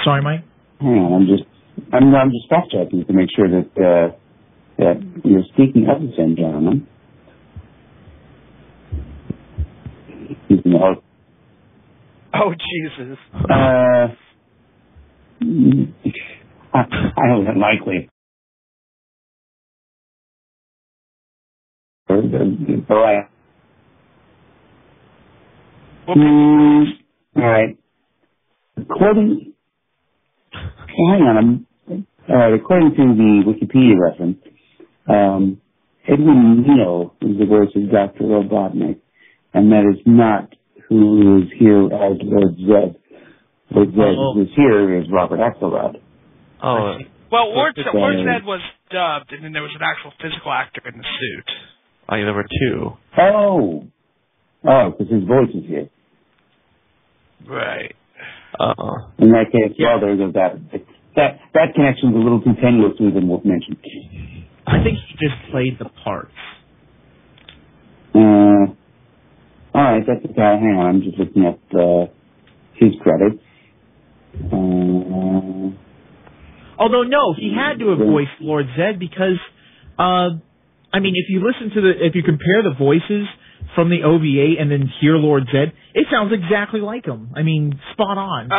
Sorry, Mike. Hang on, I'm just fact checking to make sure that you're speaking of the same gentleman. Oh, Jesus. Highly unlikely. All right. According to the Wikipedia reference, Edwin Neal is the voice of Dr. Robotnik, and that is not who is here as Lord Zed. Lord Zed who is here is Robert Axelrod. Oh. Well, Lord Zed was dubbed, and then there was an actual physical actor in the suit. Oh, yeah, there were 2. Oh, because his voice is here. Right. In that case, well, there goes that. That connection's a little too tenuous to even mention. I think he just played the parts. All right, that's okay. Hang on, I'm just looking at his credits. Although no, he had to have voiced Lord Zed because, if you listen to if you compare the voices from the OVA and then hear Lord Zed, it sounds exactly like him. I mean, spot on.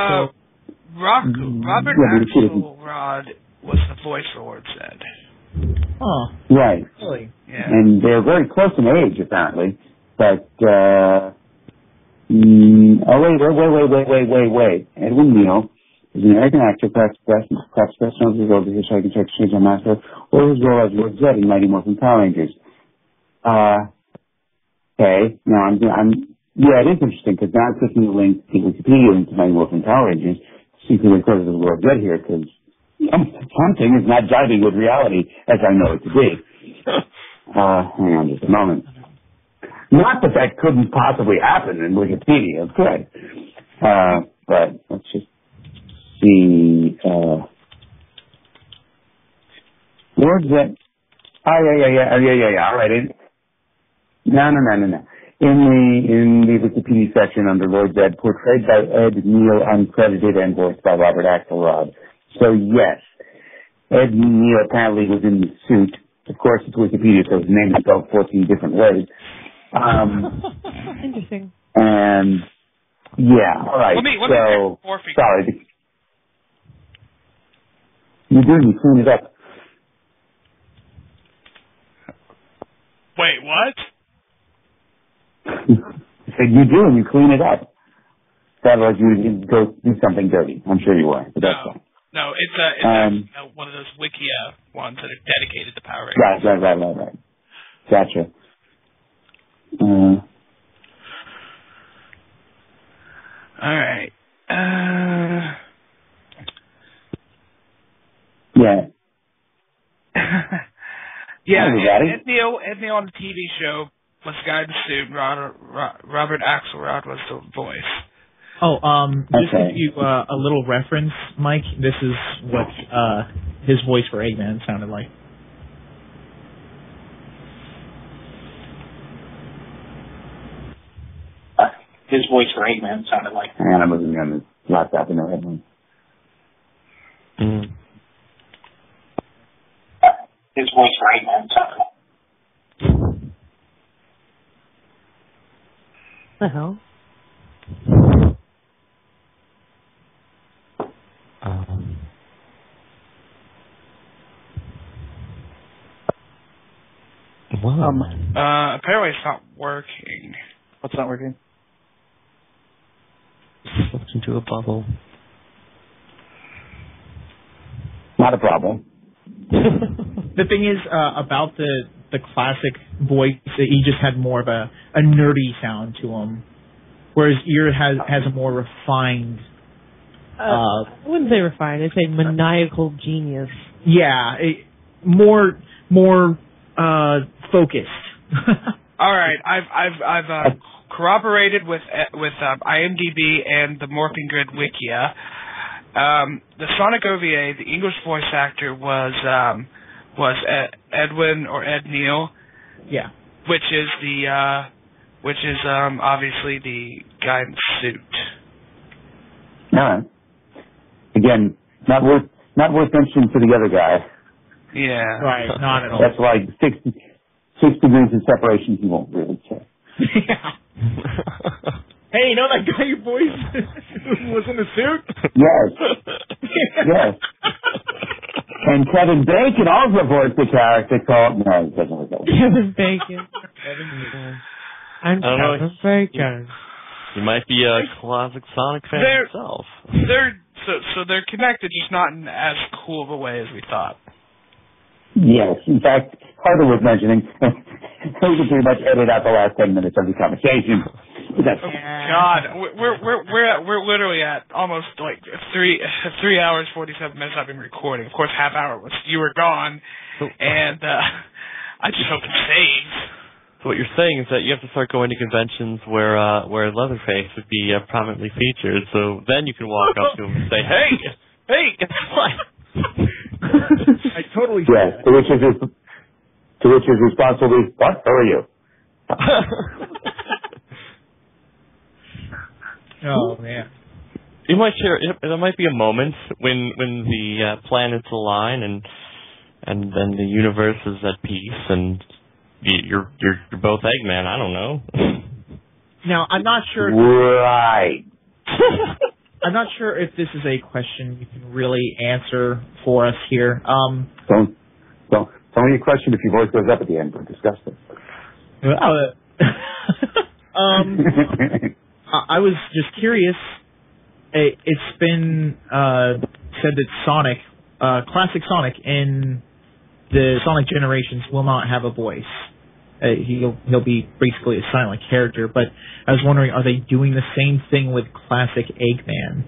Robert Axelrod was the voice for Lord Zed. Oh, right. Really? Yeah. And they're very close in age, apparently. But, wait. Edwin Neal is an American actor, perhaps best known for his role as the Hitchhiking Chainsaw Massacre, or his role as Lord Zed in Mighty Morphin Power Rangers. Okay, now yeah, it is interesting, because now I'm clicking the link to Wikipedia into Mighty Morphin Power Rangers, see if we recorded as Lord Zed here, because something is not jiving with reality, as I know it to be. Hang on just a moment. Not that couldn't possibly happen in Wikipedia, it could. But let's just see. Lord Zed. Yeah. All right. No. In the Wikipedia section under Lord Zed, portrayed by Ed Neal, uncredited, and voiced by Robert Axelrod. So yes, Ed Neal apparently was in the suit. Of course, it's Wikipedia, so his name is spelled 14 different ways. Interesting. And yeah, all right. Sorry. You clean it up. Wait, what? I said you do, and you clean it up. Otherwise, you go do something dirty. I'm sure you are, but that's fine. No, it's one of those Wikia ones that are dedicated to Power Rangers. Right. Gotcha. All right. Yeah. Ed Neal on the TV show was the guy in the suit. Robert Axelrod was the voice. Just to give you a little reference, Mike, this is what his voice for Eggman sounded like. His voice for Eggman sounded like. Hang on, I'm moving on the laptop in the headline. His voice for Eggman sounded like. The hell? Apparently it's not working. What's not working? Slipped into a bubble. Not a problem. The thing is about the classic voice, he just had more of a nerdy sound to him, whereas ear has a more refined. I wouldn't say refined. I'd say maniacal genius. Yeah, more focused. All right, I've corroborated with IMDb and the Morphing Grid Wikia. The Sonic OVA, the English voice actor was Edwin or Ed Neal. Yeah. Which is obviously the guy in the suit. No. Again, not worth mentioning to the other guy. Yeah. Right. Not at all. That's like 6 degrees of separation. He won't really say. Yeah. Hey, you know that guy your voice was in the suit? Yes. Yes. And Kevin Bacon also voiced the character called... No, it doesn't work that way. Kevin Bacon. I'm Kevin Bacon. You might be a classic Sonic fan yourself. They're connected, just not in as cool of a way as we thought. Yes. In fact, Carter was mentioning... we can pretty much edit out the last 10 minutes of the conversation. God, we're literally at almost like 3 hours 47 minutes I've been recording. Of course, half hour was you were gone, and I just hope it saves. So what you're saying is that you have to start going to conventions where Leatherface would be prominently featured. So then you can walk up to him and say, "Hey, guess what?" I totally. Yes, to which his response will be, "What? Who are you?" Oh man! You might share. There might be a moment when the planets align and then the universe is at peace and You're both Eggman. I don't know. Now, I'm not sure. Right. I'm not sure if this is a question you can really answer for us here. Don't. It's only a question if your voice goes up at the end. We're disgusting. Well, I was just curious. It's been said that Sonic, classic Sonic in the Sonic generations will not have a voice. He'll be basically a silent character, but I was wondering, are they doing the same thing with classic Eggman?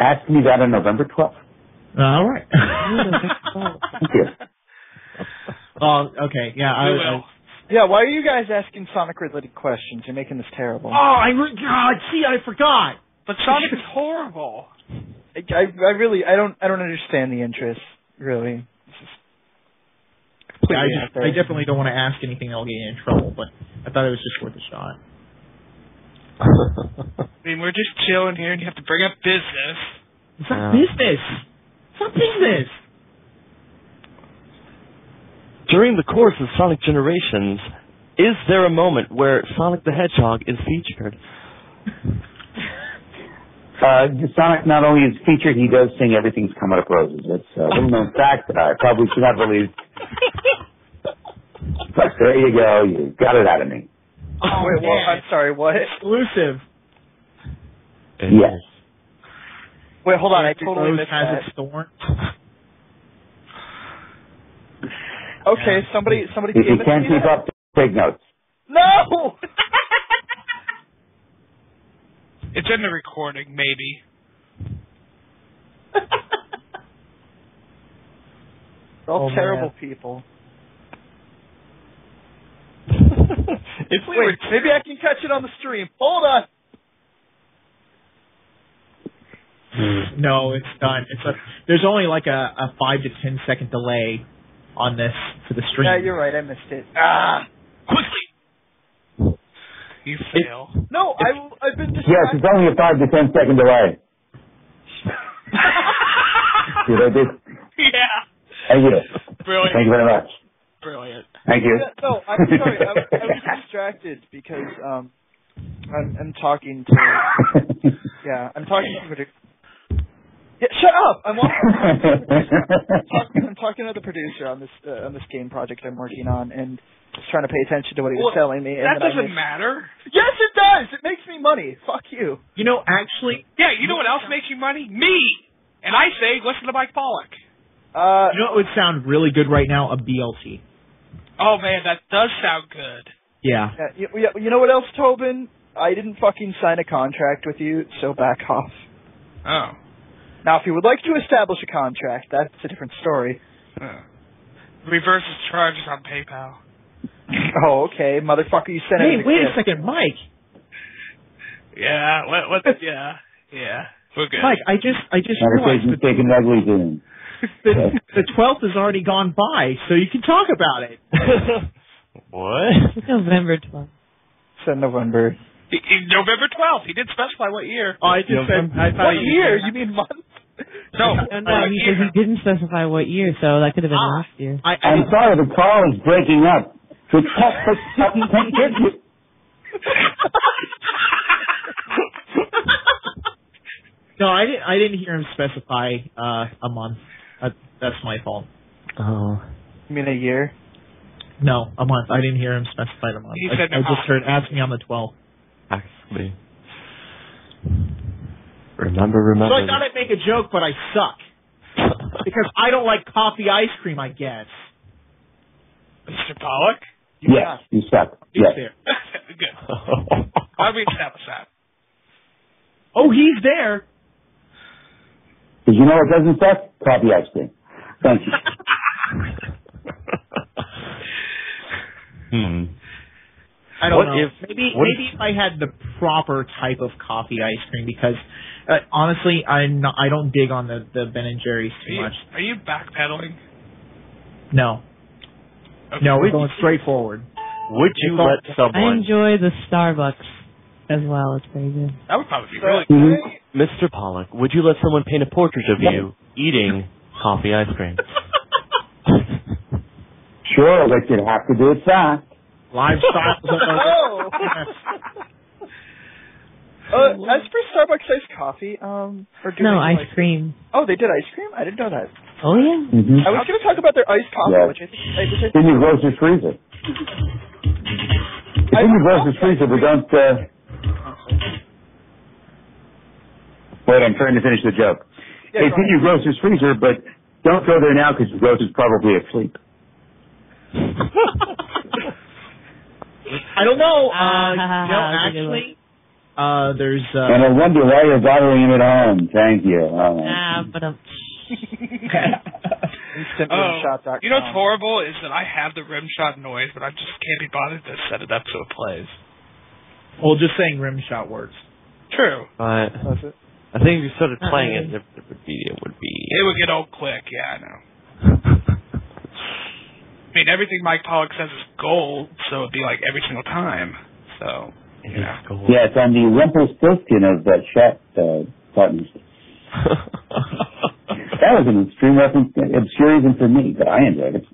Ask me that on November 12th. All right. Thank you. Okay, yeah. Yeah, why are you guys asking Sonic-related questions? You're making this terrible. I forgot. But Sonic is horrible. I don't understand the interest, really. I definitely don't want to ask anything that'll get you in trouble, but I thought it was just worth a shot. I mean, we're just chilling here, and you have to bring up business. It's not business. It's not business. During the course of Sonic Generations, is there a moment where Sonic the Hedgehog is featured? Sonic not only is featured, he does sing Everything's Coming Up Roses. It's a little known fact that I probably should not believe. But there you go. You got it out of me. Wait, well, I'm sorry, what? Exclusive. Yes. Wait, hold on, I totally missed has that. its thorn. Okay, somebody If gave you it to can't me keep then? up, take notes. No! It's in the recording, maybe. They're all terrible people. Wait, maybe I can catch it on the stream. Hold on. No, it's done. There's only like a 5 to 10 second delay on this for the stream. Yeah, you're right. I missed it. Quickly! You fail. No, I've been distracted. Yes, it's only a 5 to 10 second delay. Did I do? Yeah. Thank you. Brilliant. Thank you very much. Brilliant. Thank you. Yeah, no, I'm sorry. I was distracted because I'm talking to. Yeah, I'm talking to. Yeah, shut up! I'm talking to the producer on this game project I'm working on, and just trying to pay attention to what he was telling me. That doesn't matter. Yes, it does. It makes me money. Fuck you. You know, actually. Yeah, you know what else makes you money? Me. And I say, listen to Mike Pollock. You know what would sound really good right now? A BLT. Oh man, that does sound good. Yeah. You know what else, Tobin? I didn't fucking sign a contract with you, so back off. Oh. Now, if you would like to establish a contract, that's a different story. Reverses charges on PayPal. Oh, okay, motherfucker, you sent it. Hey, wait a second, Mike. Yeah, yeah, we're good. Mike, I just realized taking ugly doing. the 12th has already gone by, so you can talk about it. What? November 12th. Said November. November 12th. He did specify what year. Oh, I just said. What year? You mean month? No, he said he didn't specify what year, so that could have been last year. I'm sorry, the call is breaking up. The test for something can't get you. No, I didn't hear him specify a month. That's my fault. Oh. You mean a year? No, a month. I didn't hear him specify the month. He said I just heard ask me on the 12th. Actually. Remember. So I thought I'd make a joke, but I suck. Because I don't like coffee ice cream, I guess. Mr. Pollock? Yes, you suck. He's Yes. there. Good. How do we establish that? Oh, he's there. Because you know what doesn't suck? Coffee ice cream. Thank you. I don't know. If maybe if I had the proper type of coffee ice cream, because honestly, I don't dig on the Ben and Jerry's too much. Are you backpedaling? No. Okay. No, we're going straight forward. Would you let I someone, enjoy the Starbucks as well. It's very good. That would probably be really good. Mr. Pollock, would you let someone paint a portrait of you eating coffee ice cream? Sure, but you'd have to do it fast. Live styles of As for Starbucks iced coffee, or do No, they do ice cream. Oh, they did ice cream? I didn't know that. Oh, yeah. Mm-hmm. I was going to talk about their iced coffee, Yeah. which I think... In your grocer's freezer. It's in your grocer's freezer, but don't... Wait, I'm trying to finish the joke. Yeah, It's in your grocer's freezer, but don't go there now because your grocer's probably asleep. I don't know. Actually, there's. And I wonder why you're bothering him at home. Thank you. But InstantRimshot.com. You know what's horrible is that I have the rimshot noise, but I just can't be bothered to set it up so it plays. Well, just saying rimshot works. True. That's it. I think if you started playing it would be. It would get old quick. Yeah, I know. I mean, everything Mike Pollock says is gold, so it'd be like every single time. So, you know. Yeah, it's on the Rumpelstiltskin of that chat buttons. That was an extreme reference, obscure even for me, but I enjoyed it.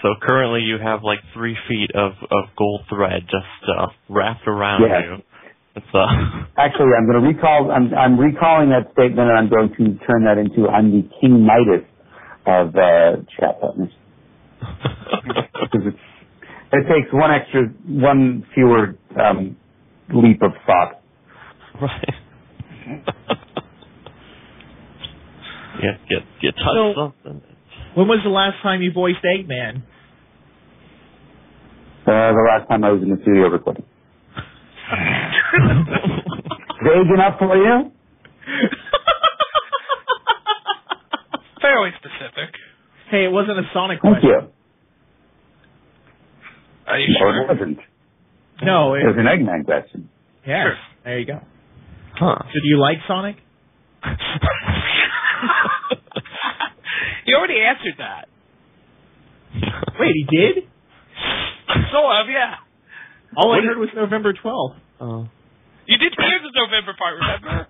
So currently you have like 3 feet of gold thread just wrapped around you. It's, Actually, I'm going to I'm recalling that statement, and I'm going to turn that into I'm the King Midas of chat buttons. Because it takes one fewer leap of thought. Right. Get touched something. When was the last time you voiced Eggman? The last time I was in the studio recording. Vague enough for you? Fairly specific. Hey, it wasn't a Sonic Thank question. you. Are you No, sure? it wasn't. No, It was an Eggman question. Yeah. Sure. There you go. Huh. So do you like Sonic? He already answered that. Wait, he did? Sort of, yeah. All I heard was November 12th. Oh. You did hear the November part, remember?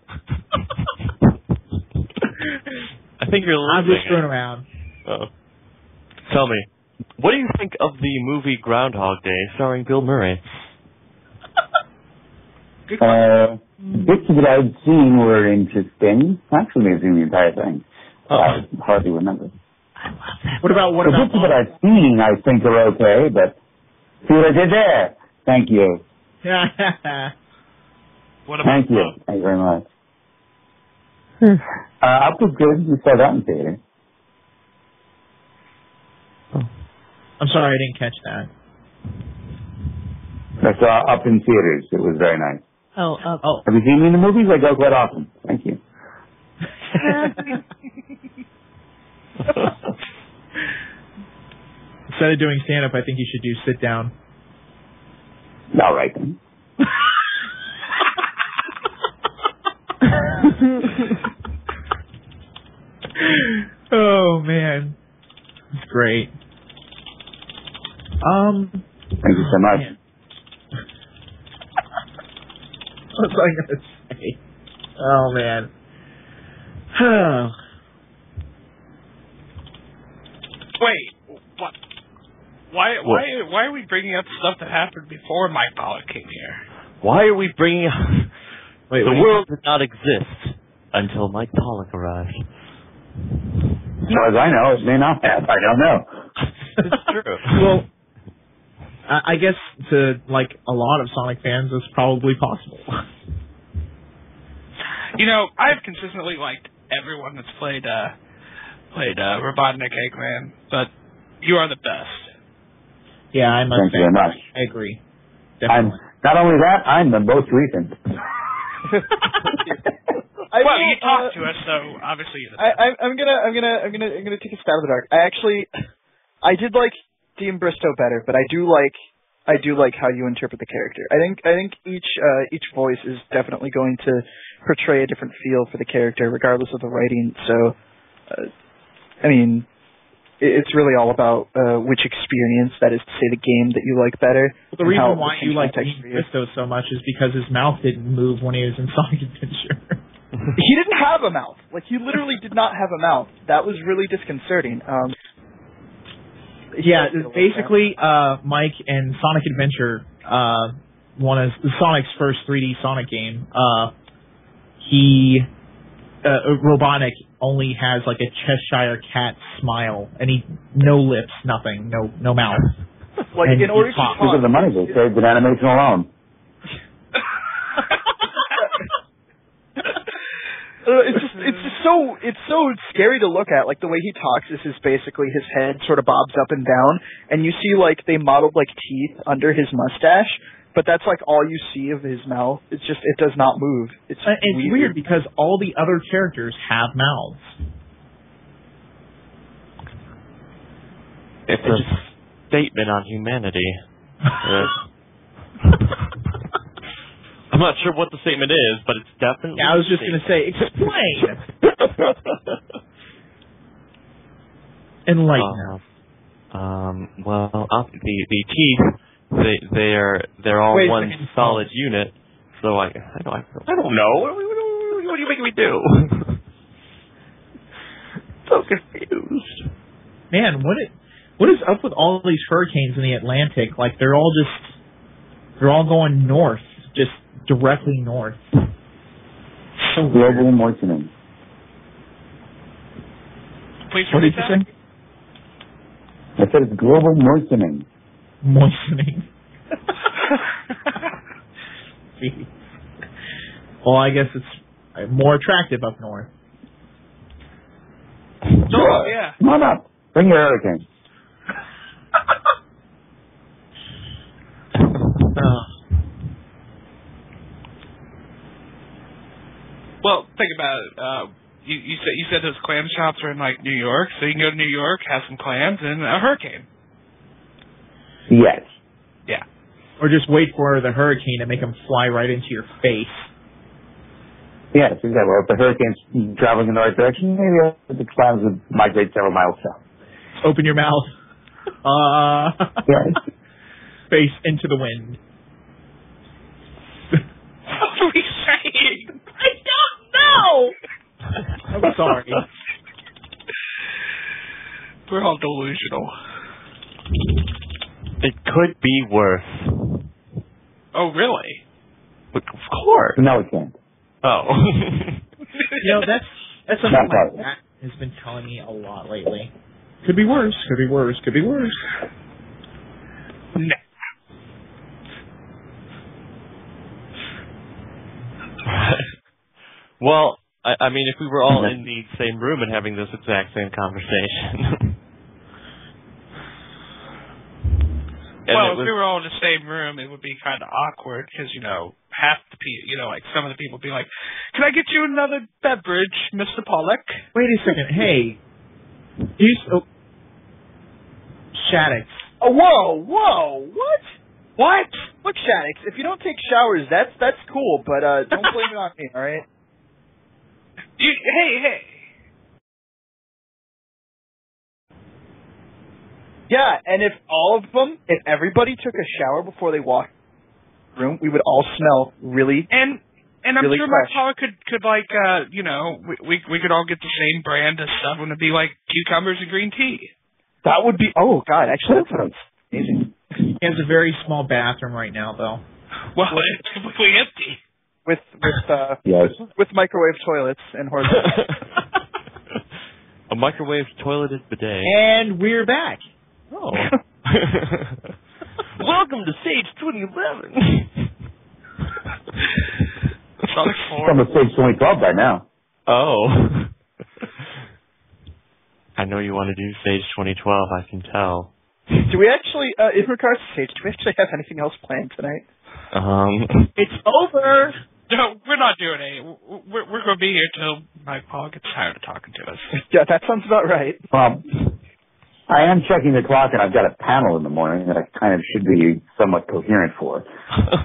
I think you're I'm losing just screwing around. Oh. Tell me, what do you think of the movie Groundhog Day starring Bill Murray? Bits of it I'd seen were interesting. Actually, I've seen the entire thing. I hardly remember. What about The bits of it I've seen, I think, are okay, but see what I did there? Thank you. What about Thank you. Thank you very much. Up was good. We saw that in theater. I'm sorry, I didn't catch that. I saw Up in theaters. It was very nice. Oh. Have you seen me in the movies? I go quite often. Thank you. Instead of doing stand-up, I think you should do sit-down. All right, then. Oh, man. That's great. Thank you so much. Man. What was I going to say? Oh, man. Wait, what? Why are we bringing up stuff that happened before Mike Pollock came here? Why are we bringing up... Wait, the world did not exist until Mike Pollock arrived. As far as I know, it may not have. I don't know. It's true. Well, I guess to, like, a lot of Sonic fans, it's probably possible. You know, I've consistently liked everyone that's played Robotnik Eggman, but you are the best. Yeah, I must Thank say. you very much. I agree. Definitely. Not only that, I'm the most recent. Well, you talked to us, so obviously you're the best. I'm gonna take a stab in the dark. I did like Dean Bristow better, but I do like how you interpret the character. I think each voice is definitely going to portray a different feel for the character, regardless of the writing. So, I mean, it's really all about which experience, that is to say, the game that you like better. Well, the reason why you like Dean Bristow so much is because his mouth didn't move when he was in Sonic Adventure. He didn't have a mouth. Like, he literally did not have a mouth. That was really disconcerting. Yeah, basically, Mike and Sonic Adventure, Sonic's first 3D Sonic game, Robotnik only has like a Cheshire cat smile, and no lips, nothing, no mouth. Like and in order to Look at the money they saved in animation alone. It's so scary to look at. Like the way he talks is basically his head sort of bobs up and down, and you see like they modeled like teeth under his mustache, but that's like all you see of his mouth. It's just it does not move. It's weird because all the other characters have mouths. It's a statement on humanity. I'm not sure what the statement is, but it's definitely. Yeah, I was just going to say, explain. Enlighten us. Well, the teeth, they're all one solid unit. So I don't know. What are you making me do? So confused. Man, what is up with all these hurricanes in the Atlantic? Like they're all going north, just directly north. So global moistening. Please what did you say? I said it's global moistening. Moistening. Well, I guess it's more attractive up north. Oh, yeah. Come on up. Bring your hurricane. Well, think about it. You said those clam shops are in like New York, so you can go to New York, have some clams, and a hurricane. Yes. Yeah. Or just wait for the hurricane to make them fly right into your face. Yes, exactly. Well, if the hurricane's traveling in the right direction, maybe the clams would migrate several miles south. Open your mouth. Yes. Face into the wind. What are we saying? I don't know. I'm sorry. We're all delusional. It could be worse. Oh, really? Of course. No, it can't. Oh. That's something my dad has been telling me a lot lately. Could be worse. Could be worse. Could be worse. No. Well, I mean, if we were all in the same room and having this exact same conversation. Well, if we were all in the same room, it would be kind of awkward because, half the people, like some of the people would be like, "Can I get you another beverage, Mr. Pollock?" Wait a second. Hey. Shaddix. Oh, whoa, what? What? Look, Shaddix, if you don't take showers, that's cool, but don't blame it on me, all right? Hey. Yeah, and if everybody took a shower before they walked in the room, we would all smell really And I'm really sure fresh. my Pollock could like, we could all get the same brand of stuff and it'd be like cucumbers and green tea. That would be, oh, God, actually, that sounds amazing. He has a very small bathroom right now, though. Well, it's completely empty. With microwave toilets and horses. A microwave toileted bidet. And we're back. Oh. Welcome to SAGE2011. It's on the SAGE 2012 by now. Oh. I know you want to do SAGE 2012, I can tell. Do we actually, in regards to SAGE, do we actually have anything else planned tonight? It's over. No, we're not doing any. We're going to be here till Mike Pollock gets tired of talking to us. Yeah, that sounds about right. Well, I am checking the clock, and I've got a panel in the morning that I kind of should be somewhat coherent for.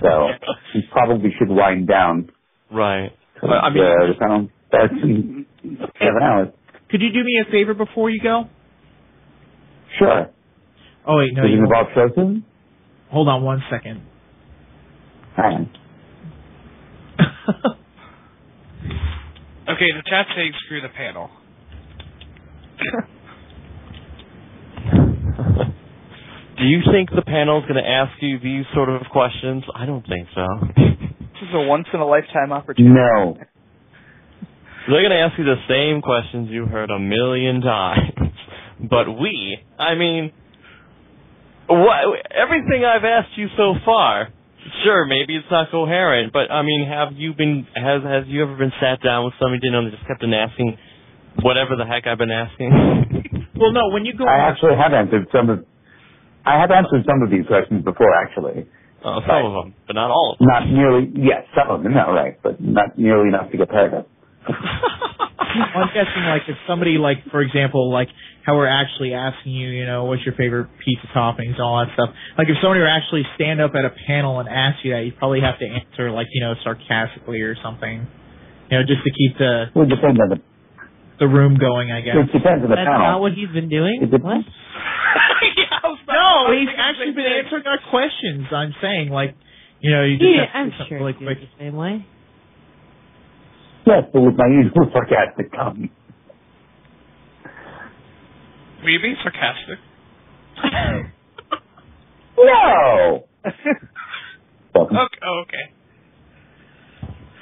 So we probably should wind down. Right. The panel starts in 7 hours. Could you do me a favor before you go? Sure. Oh, wait, no. Does it involve Chosen? Hold on 1 second. Hang on. Okay, the chat's saying screw the panel. Do you think the panel is going to ask you these sort of questions? I don't think so. This is a once-in-a-lifetime opportunity. No. They're going to ask you the same questions you heard a million times. But everything I've asked you so far, sure, maybe it's not coherent, but has you ever been sat down with somebody and just kept on asking whatever the heck I've been asking? Well, no, when you go... I actually have answered some of these questions before, actually. Oh, some of them, but not all of them. Not nearly, yes, some of them, no, right, but not nearly enough to get paired up. I'm guessing, if somebody, for example, how we're actually asking you, what's your favorite pizza toppings and all that stuff. If somebody were actually stand up at a panel and ask you that, you'd probably have to answer, sarcastically or something. Just to keep the room going, I guess. It depends on the panel. That's not what he's been doing? What? No, he's actually been answering our questions. I'm saying, you just have to I'm do something sure really he quick. feels the same way. Yes, but with my usual sarcastic comment. Were you being sarcastic? No! Okay.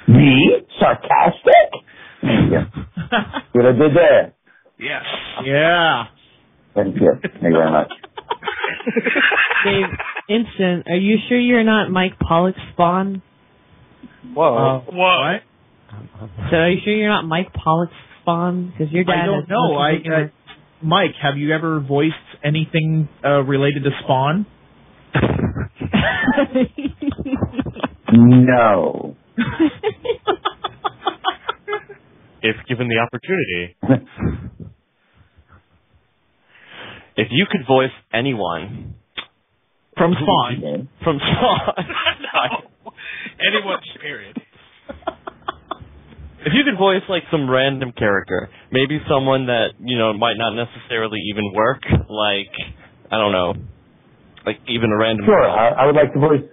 Me? Sarcastic? Yeah. What I did there? Yes. Yeah. Thank you. Thank you very much. Dave, Instant, are you sure you're not Mike Pollock's spawn? Whoa. What? So are you sure you're not Mike Pollock's spawn? Because your dad I don't know. Mike, have you ever voiced anything related to Spawn? No. If given the opportunity. If you could voice anyone from Spawn. From Spawn. No. Anyone, period. If you could voice some random character, maybe someone that, might not necessarily even work, I don't know, even a random... Sure, I would like to voice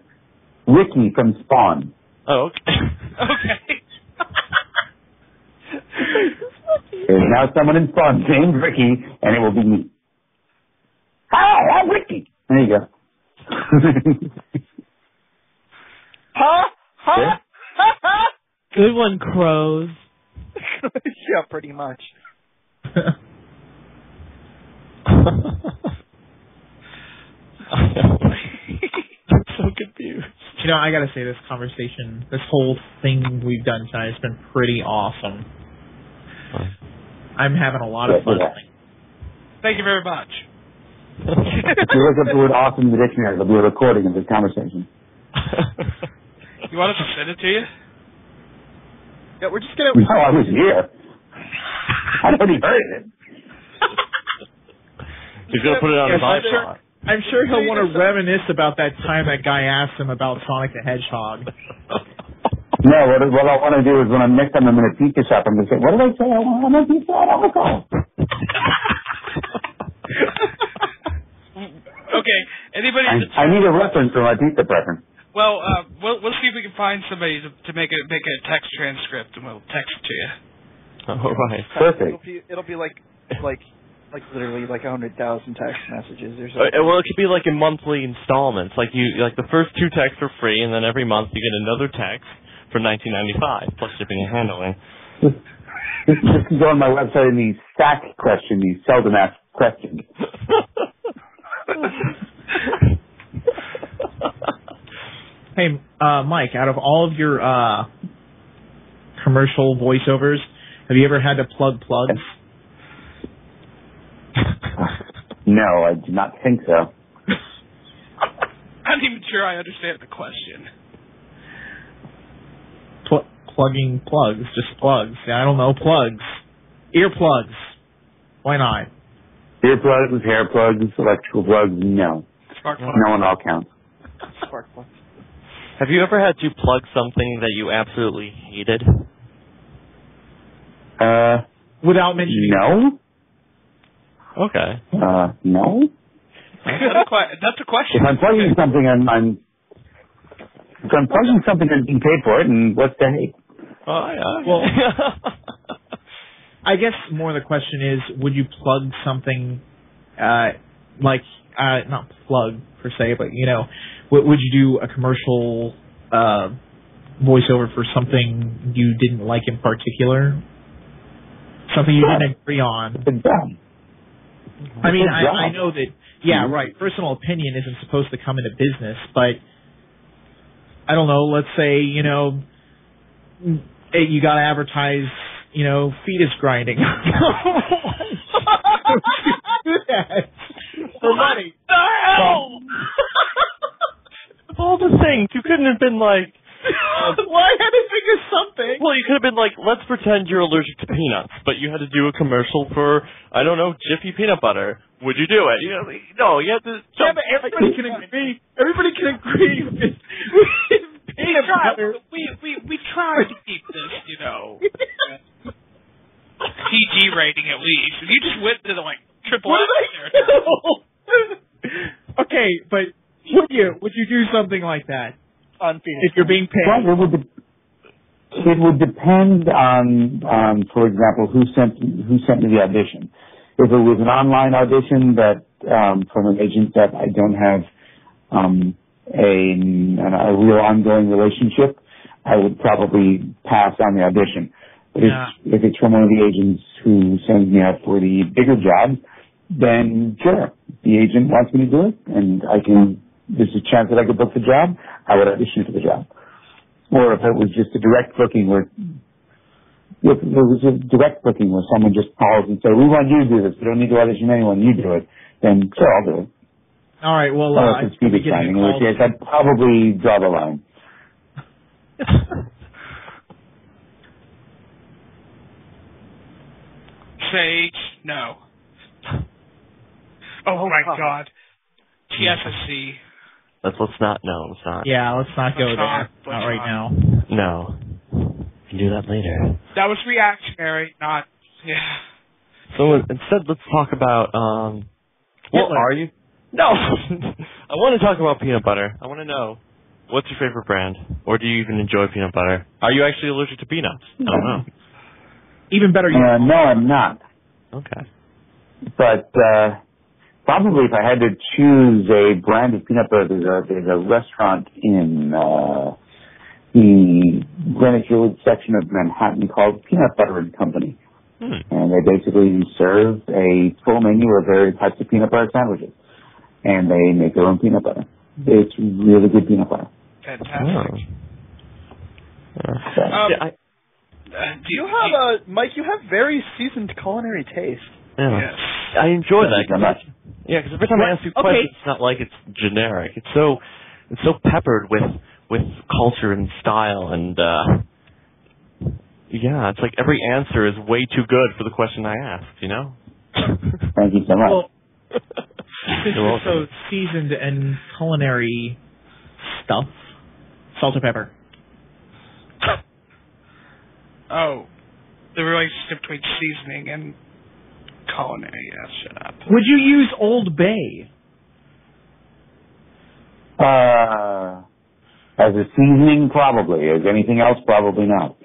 Ricky from Spawn. Oh, okay. Okay. There's now someone in Spawn named Ricky, and it will be me. Hi, I'm Ricky. There you go. Ha! Good one, Crows. Yeah, pretty much. I'm so confused. I gotta say, this conversation, this whole thing we've done tonight has been pretty awesome. I'm having a lot of fun. Thank you very much. If you look up the word awesome in the dictionary, there'll be a recording of this conversation. You want us to send it to you? Yeah, we're just gonna... No, I was here. I already heard it. He's gonna put it on his iPod. I'm sure he'll want to reminisce about that time that guy asked him about Sonic the Hedgehog. No, what I want to do is when next time I'm in a pizza shop, I'm going to say, what did I say? I want a pizza. I don't recall. Okay. Anybody? I need a reference for my pizza preference. Well, we'll see if we can find somebody to make a text transcript, and we'll text it to you. All right. Perfect. It'll be like literally 100,000 text messages or something. Well, it could be in monthly installments. The first 2 texts are free, and then every month you get another text for $19.95 plus shipping and handling. This can go on my website in the SAC question, the seldom asked questions. Hey, Mike, out of all of your commercial voiceovers, have you ever had to plug plugs? No, I do not think so. I'm not even sure I understand the question. Plugging plugs, just plugs. I don't know, plugs. Earplugs. Why not? Earplugs, hair plugs, electrical plugs, no. Spark plugs. No one all counts. Spark plugs. Have you ever had to plug something that you absolutely hated? Without mentioning... No. Okay. No. That's a question. If I'm plugging something, if I'm plugging something and being paid for it, and what's the hate? Oh, yeah. Well, I guess more the question is, would you plug something like, not plug per se, but, you know, would you do a commercial voiceover for something you didn't like in particular? Something you didn't agree on? I mean, I know that, yeah, right, personal opinion isn't supposed to come into business, but I don't know, let's say, you know, you got to advertise, you know, fetus grinding. For money. What the hell? Of all the things, you couldn't have been like... Well, I had to think of something. Well, you could have been like, let's pretend you're allergic to peanuts, but you had to do a commercial for, I don't know, Jiffy peanut butter. Would you do it? You know, no, you have to... Yeah, but everybody can agree. Everybody can agree with peanut butter. We tried to keep this, you know, PG rating at least. If you just went to the, like, triple X territory. Okay, but would you do something like that? On Phoenix. If you're being paid? Well, it would depend on, for example, who sent me the audition. If it was an online audition that from an agent that I don't have a real ongoing relationship, I would probably pass on the audition. But if it's from one of the agents who sends me out for the bigger job, then sure, the agent wants me to do it, and there's a chance that I could book the job, I would audition for the job. Or if it was just a direct booking where someone just calls and says, we want you to do this, we don't need to audition anyone, you do it, then sure, I'll do it. All right, well, Unless it's speedy signing, in which case I'd probably draw the line. Sage, no. Oh my God. TSSC. Let's not. Yeah, let's not go there. Not right now. No. We can do that later. That was reactionary, not, yeah. So instead, let's talk about, what are you? No! I want to talk about peanut butter. I want to know, what's your favorite brand? Or do you even enjoy peanut butter? Are you actually allergic to peanuts? I don't know. Even better. No, I'm not. Okay. But, probably if I had to choose a brand of peanut butter, there's a restaurant in the Greenwich Village section of Manhattan called Peanut Butter and Company. And they basically serve a full menu of various types of peanut butter sandwiches. And they make their own peanut butter. It's really good peanut butter. Fantastic. Mike, you have very seasoned culinary taste. Yeah. Yes. I enjoy that. Yeah, because every time I ask you questions, it's not like it's generic. It's so peppered with culture and style, and yeah, it's like every answer is way too good for the question I asked. You know. Thank you so much. Well, since you're so seasoned in culinary stuff, salt or pepper? Oh, the relationship between seasoning and culinary. Yeah, shut up. Would you use Old Bay? As a seasoning, probably. As anything else, probably not.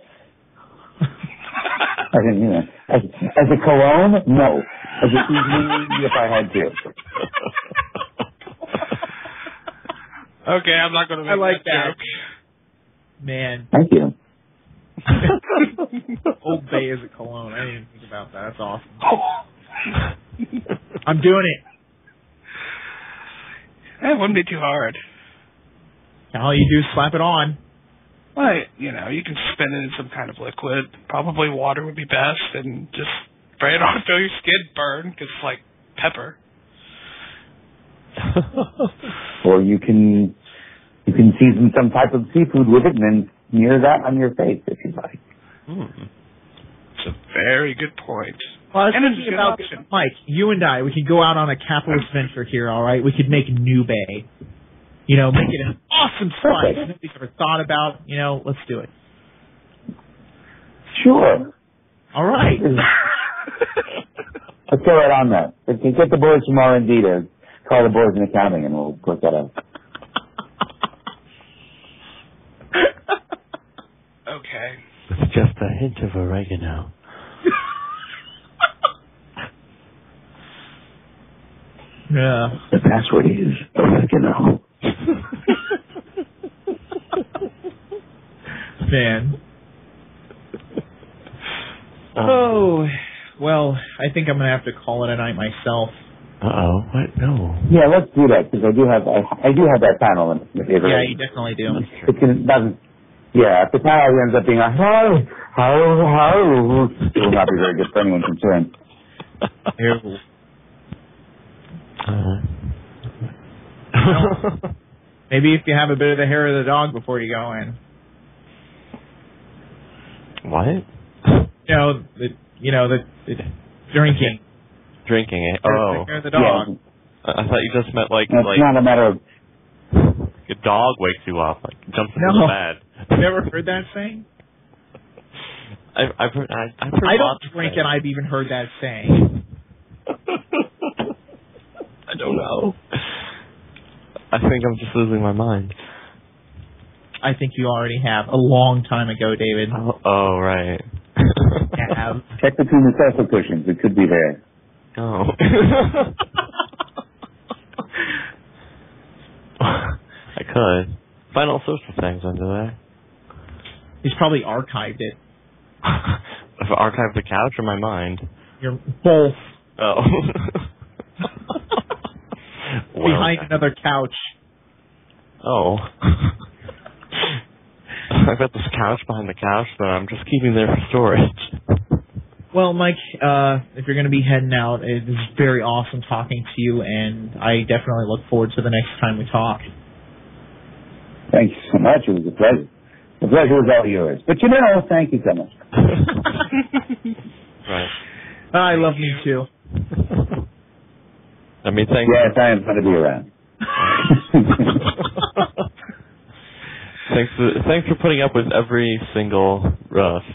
As a cologne, no. As a seasoning, if I had to. Okay, I'm not going to make that joke. Man. Thank you. Old Bay is a cologne. I didn't even think about that. That's awesome. I'm doing it. That wouldn't be too hard. All you do is slap it on. Well, you can spin it in some kind of liquid. Probably water would be best, and just spray it on until your skin burn, because it's like pepper. Or you can season some type of seafood with it and then smear that on your face if you like. It's a very good point. Well, I was and thinking about Mike, you and I, we could go out on a capitalist venture here, all right? We could make New Bay. Make it an awesome spice nobody's ever thought about. Let's do it. Sure. All right. Let's go right on that. Get the boys from R&D to call the boys in accounting, and we'll work that out. Okay. With just a hint of oregano. Yeah. The password is oregano. Man. Oh, well, I think I'm going to have to call it a night myself. Uh-oh. What? No. Yeah, let's do that, because I do have that panel. Yeah, you definitely do. If the panel ends up being a how, it will not be very good for anyone concerned. Maybe if you have a bit of the hair of the dog before you go in. What? The drinking. Drinking, eh? Oh. The hair of the dog. Yeah. I thought you just meant like It's not a matter of... a dog wakes you up, like jumps into the bed. You never heard that saying? I've heard. I don't drink, and I've even heard that saying. I don't know. I think I'm just losing my mind. I think you already have a long time ago, David. Oh right. Check between the sofa cushions. It could be there. Oh. I could. Find all sorts of things under there. He's probably archived it. If I archived the couch or my mind? You're both. Oh. Behind another couch. Oh. I've got this couch behind the couch that I'm just keeping there for storage. Well, Mike, if you're going to be heading out, it was very awesome talking to you, and I definitely look forward to the next time we talk. Thank you so much. It was a pleasure. The pleasure was all yours. But thank you so much. Right. I love me too. I mean, thank you. Yes, I am going to be around. Thanks for putting up with every single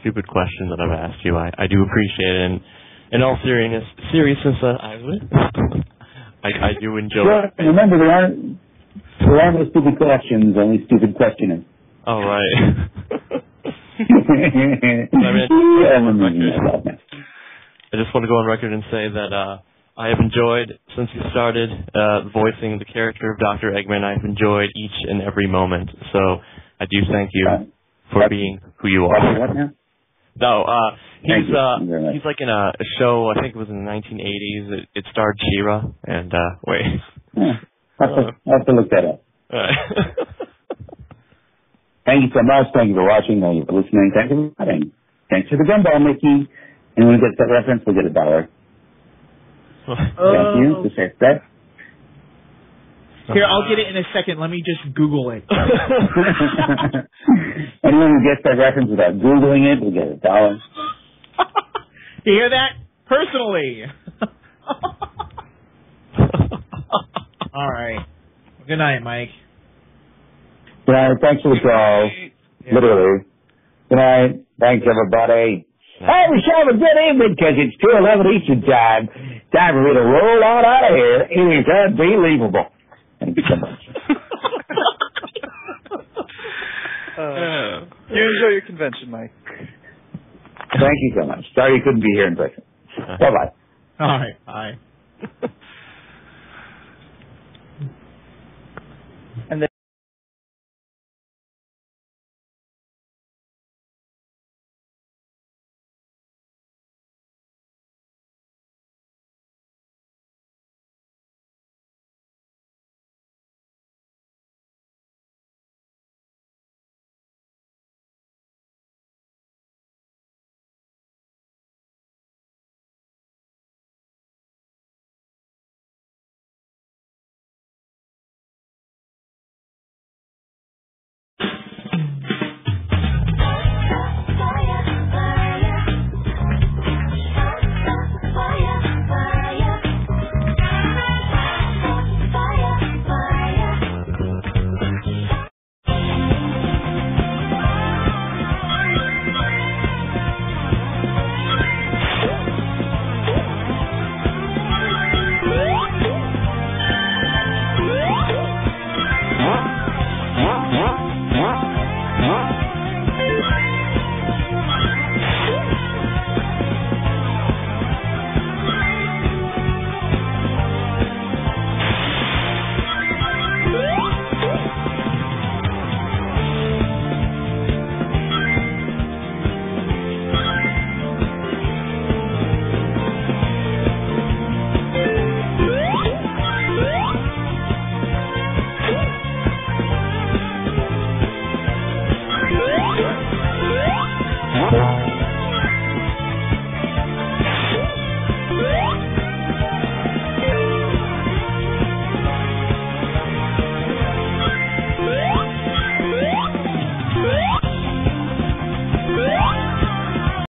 stupid question that I've asked you. I do appreciate it. And in all seriousness, I do enjoy it. Remember, there aren't no stupid questions, only stupid questioning. Oh, right. I just want to go on record and say that I have enjoyed, since you started voicing the character of Dr. Eggman, I've enjoyed each and every moment. So I do thank you for being who you are. What now? No, he's like in a show, I think it was in the 1980s. It starred She-Ra, and wait. I'll have to look that up. Thank you so much. Thank you for watching. Thank you for listening. Thank you for watching. Thanks for the gumball, Mickey. And when we get that reference, we'll get $1. Thank you. Just say that. Here, I'll get it in a second. Let me just Google it. Anyone who gets that reference without Googling it will get $1. You hear that? Personally. All right. Good night, Mike. Good night. Thanks for the call. Yeah. Literally. Good night. Thanks, everybody. Hey, we shall have a good evening because it's 2:11 Eastern time. Time for me to roll on out of here. It is unbelievable. Thank you so much. You enjoy your convention, Mike. Thank you so much. Sorry you couldn't be here in person. Bye-bye. All right. Bye.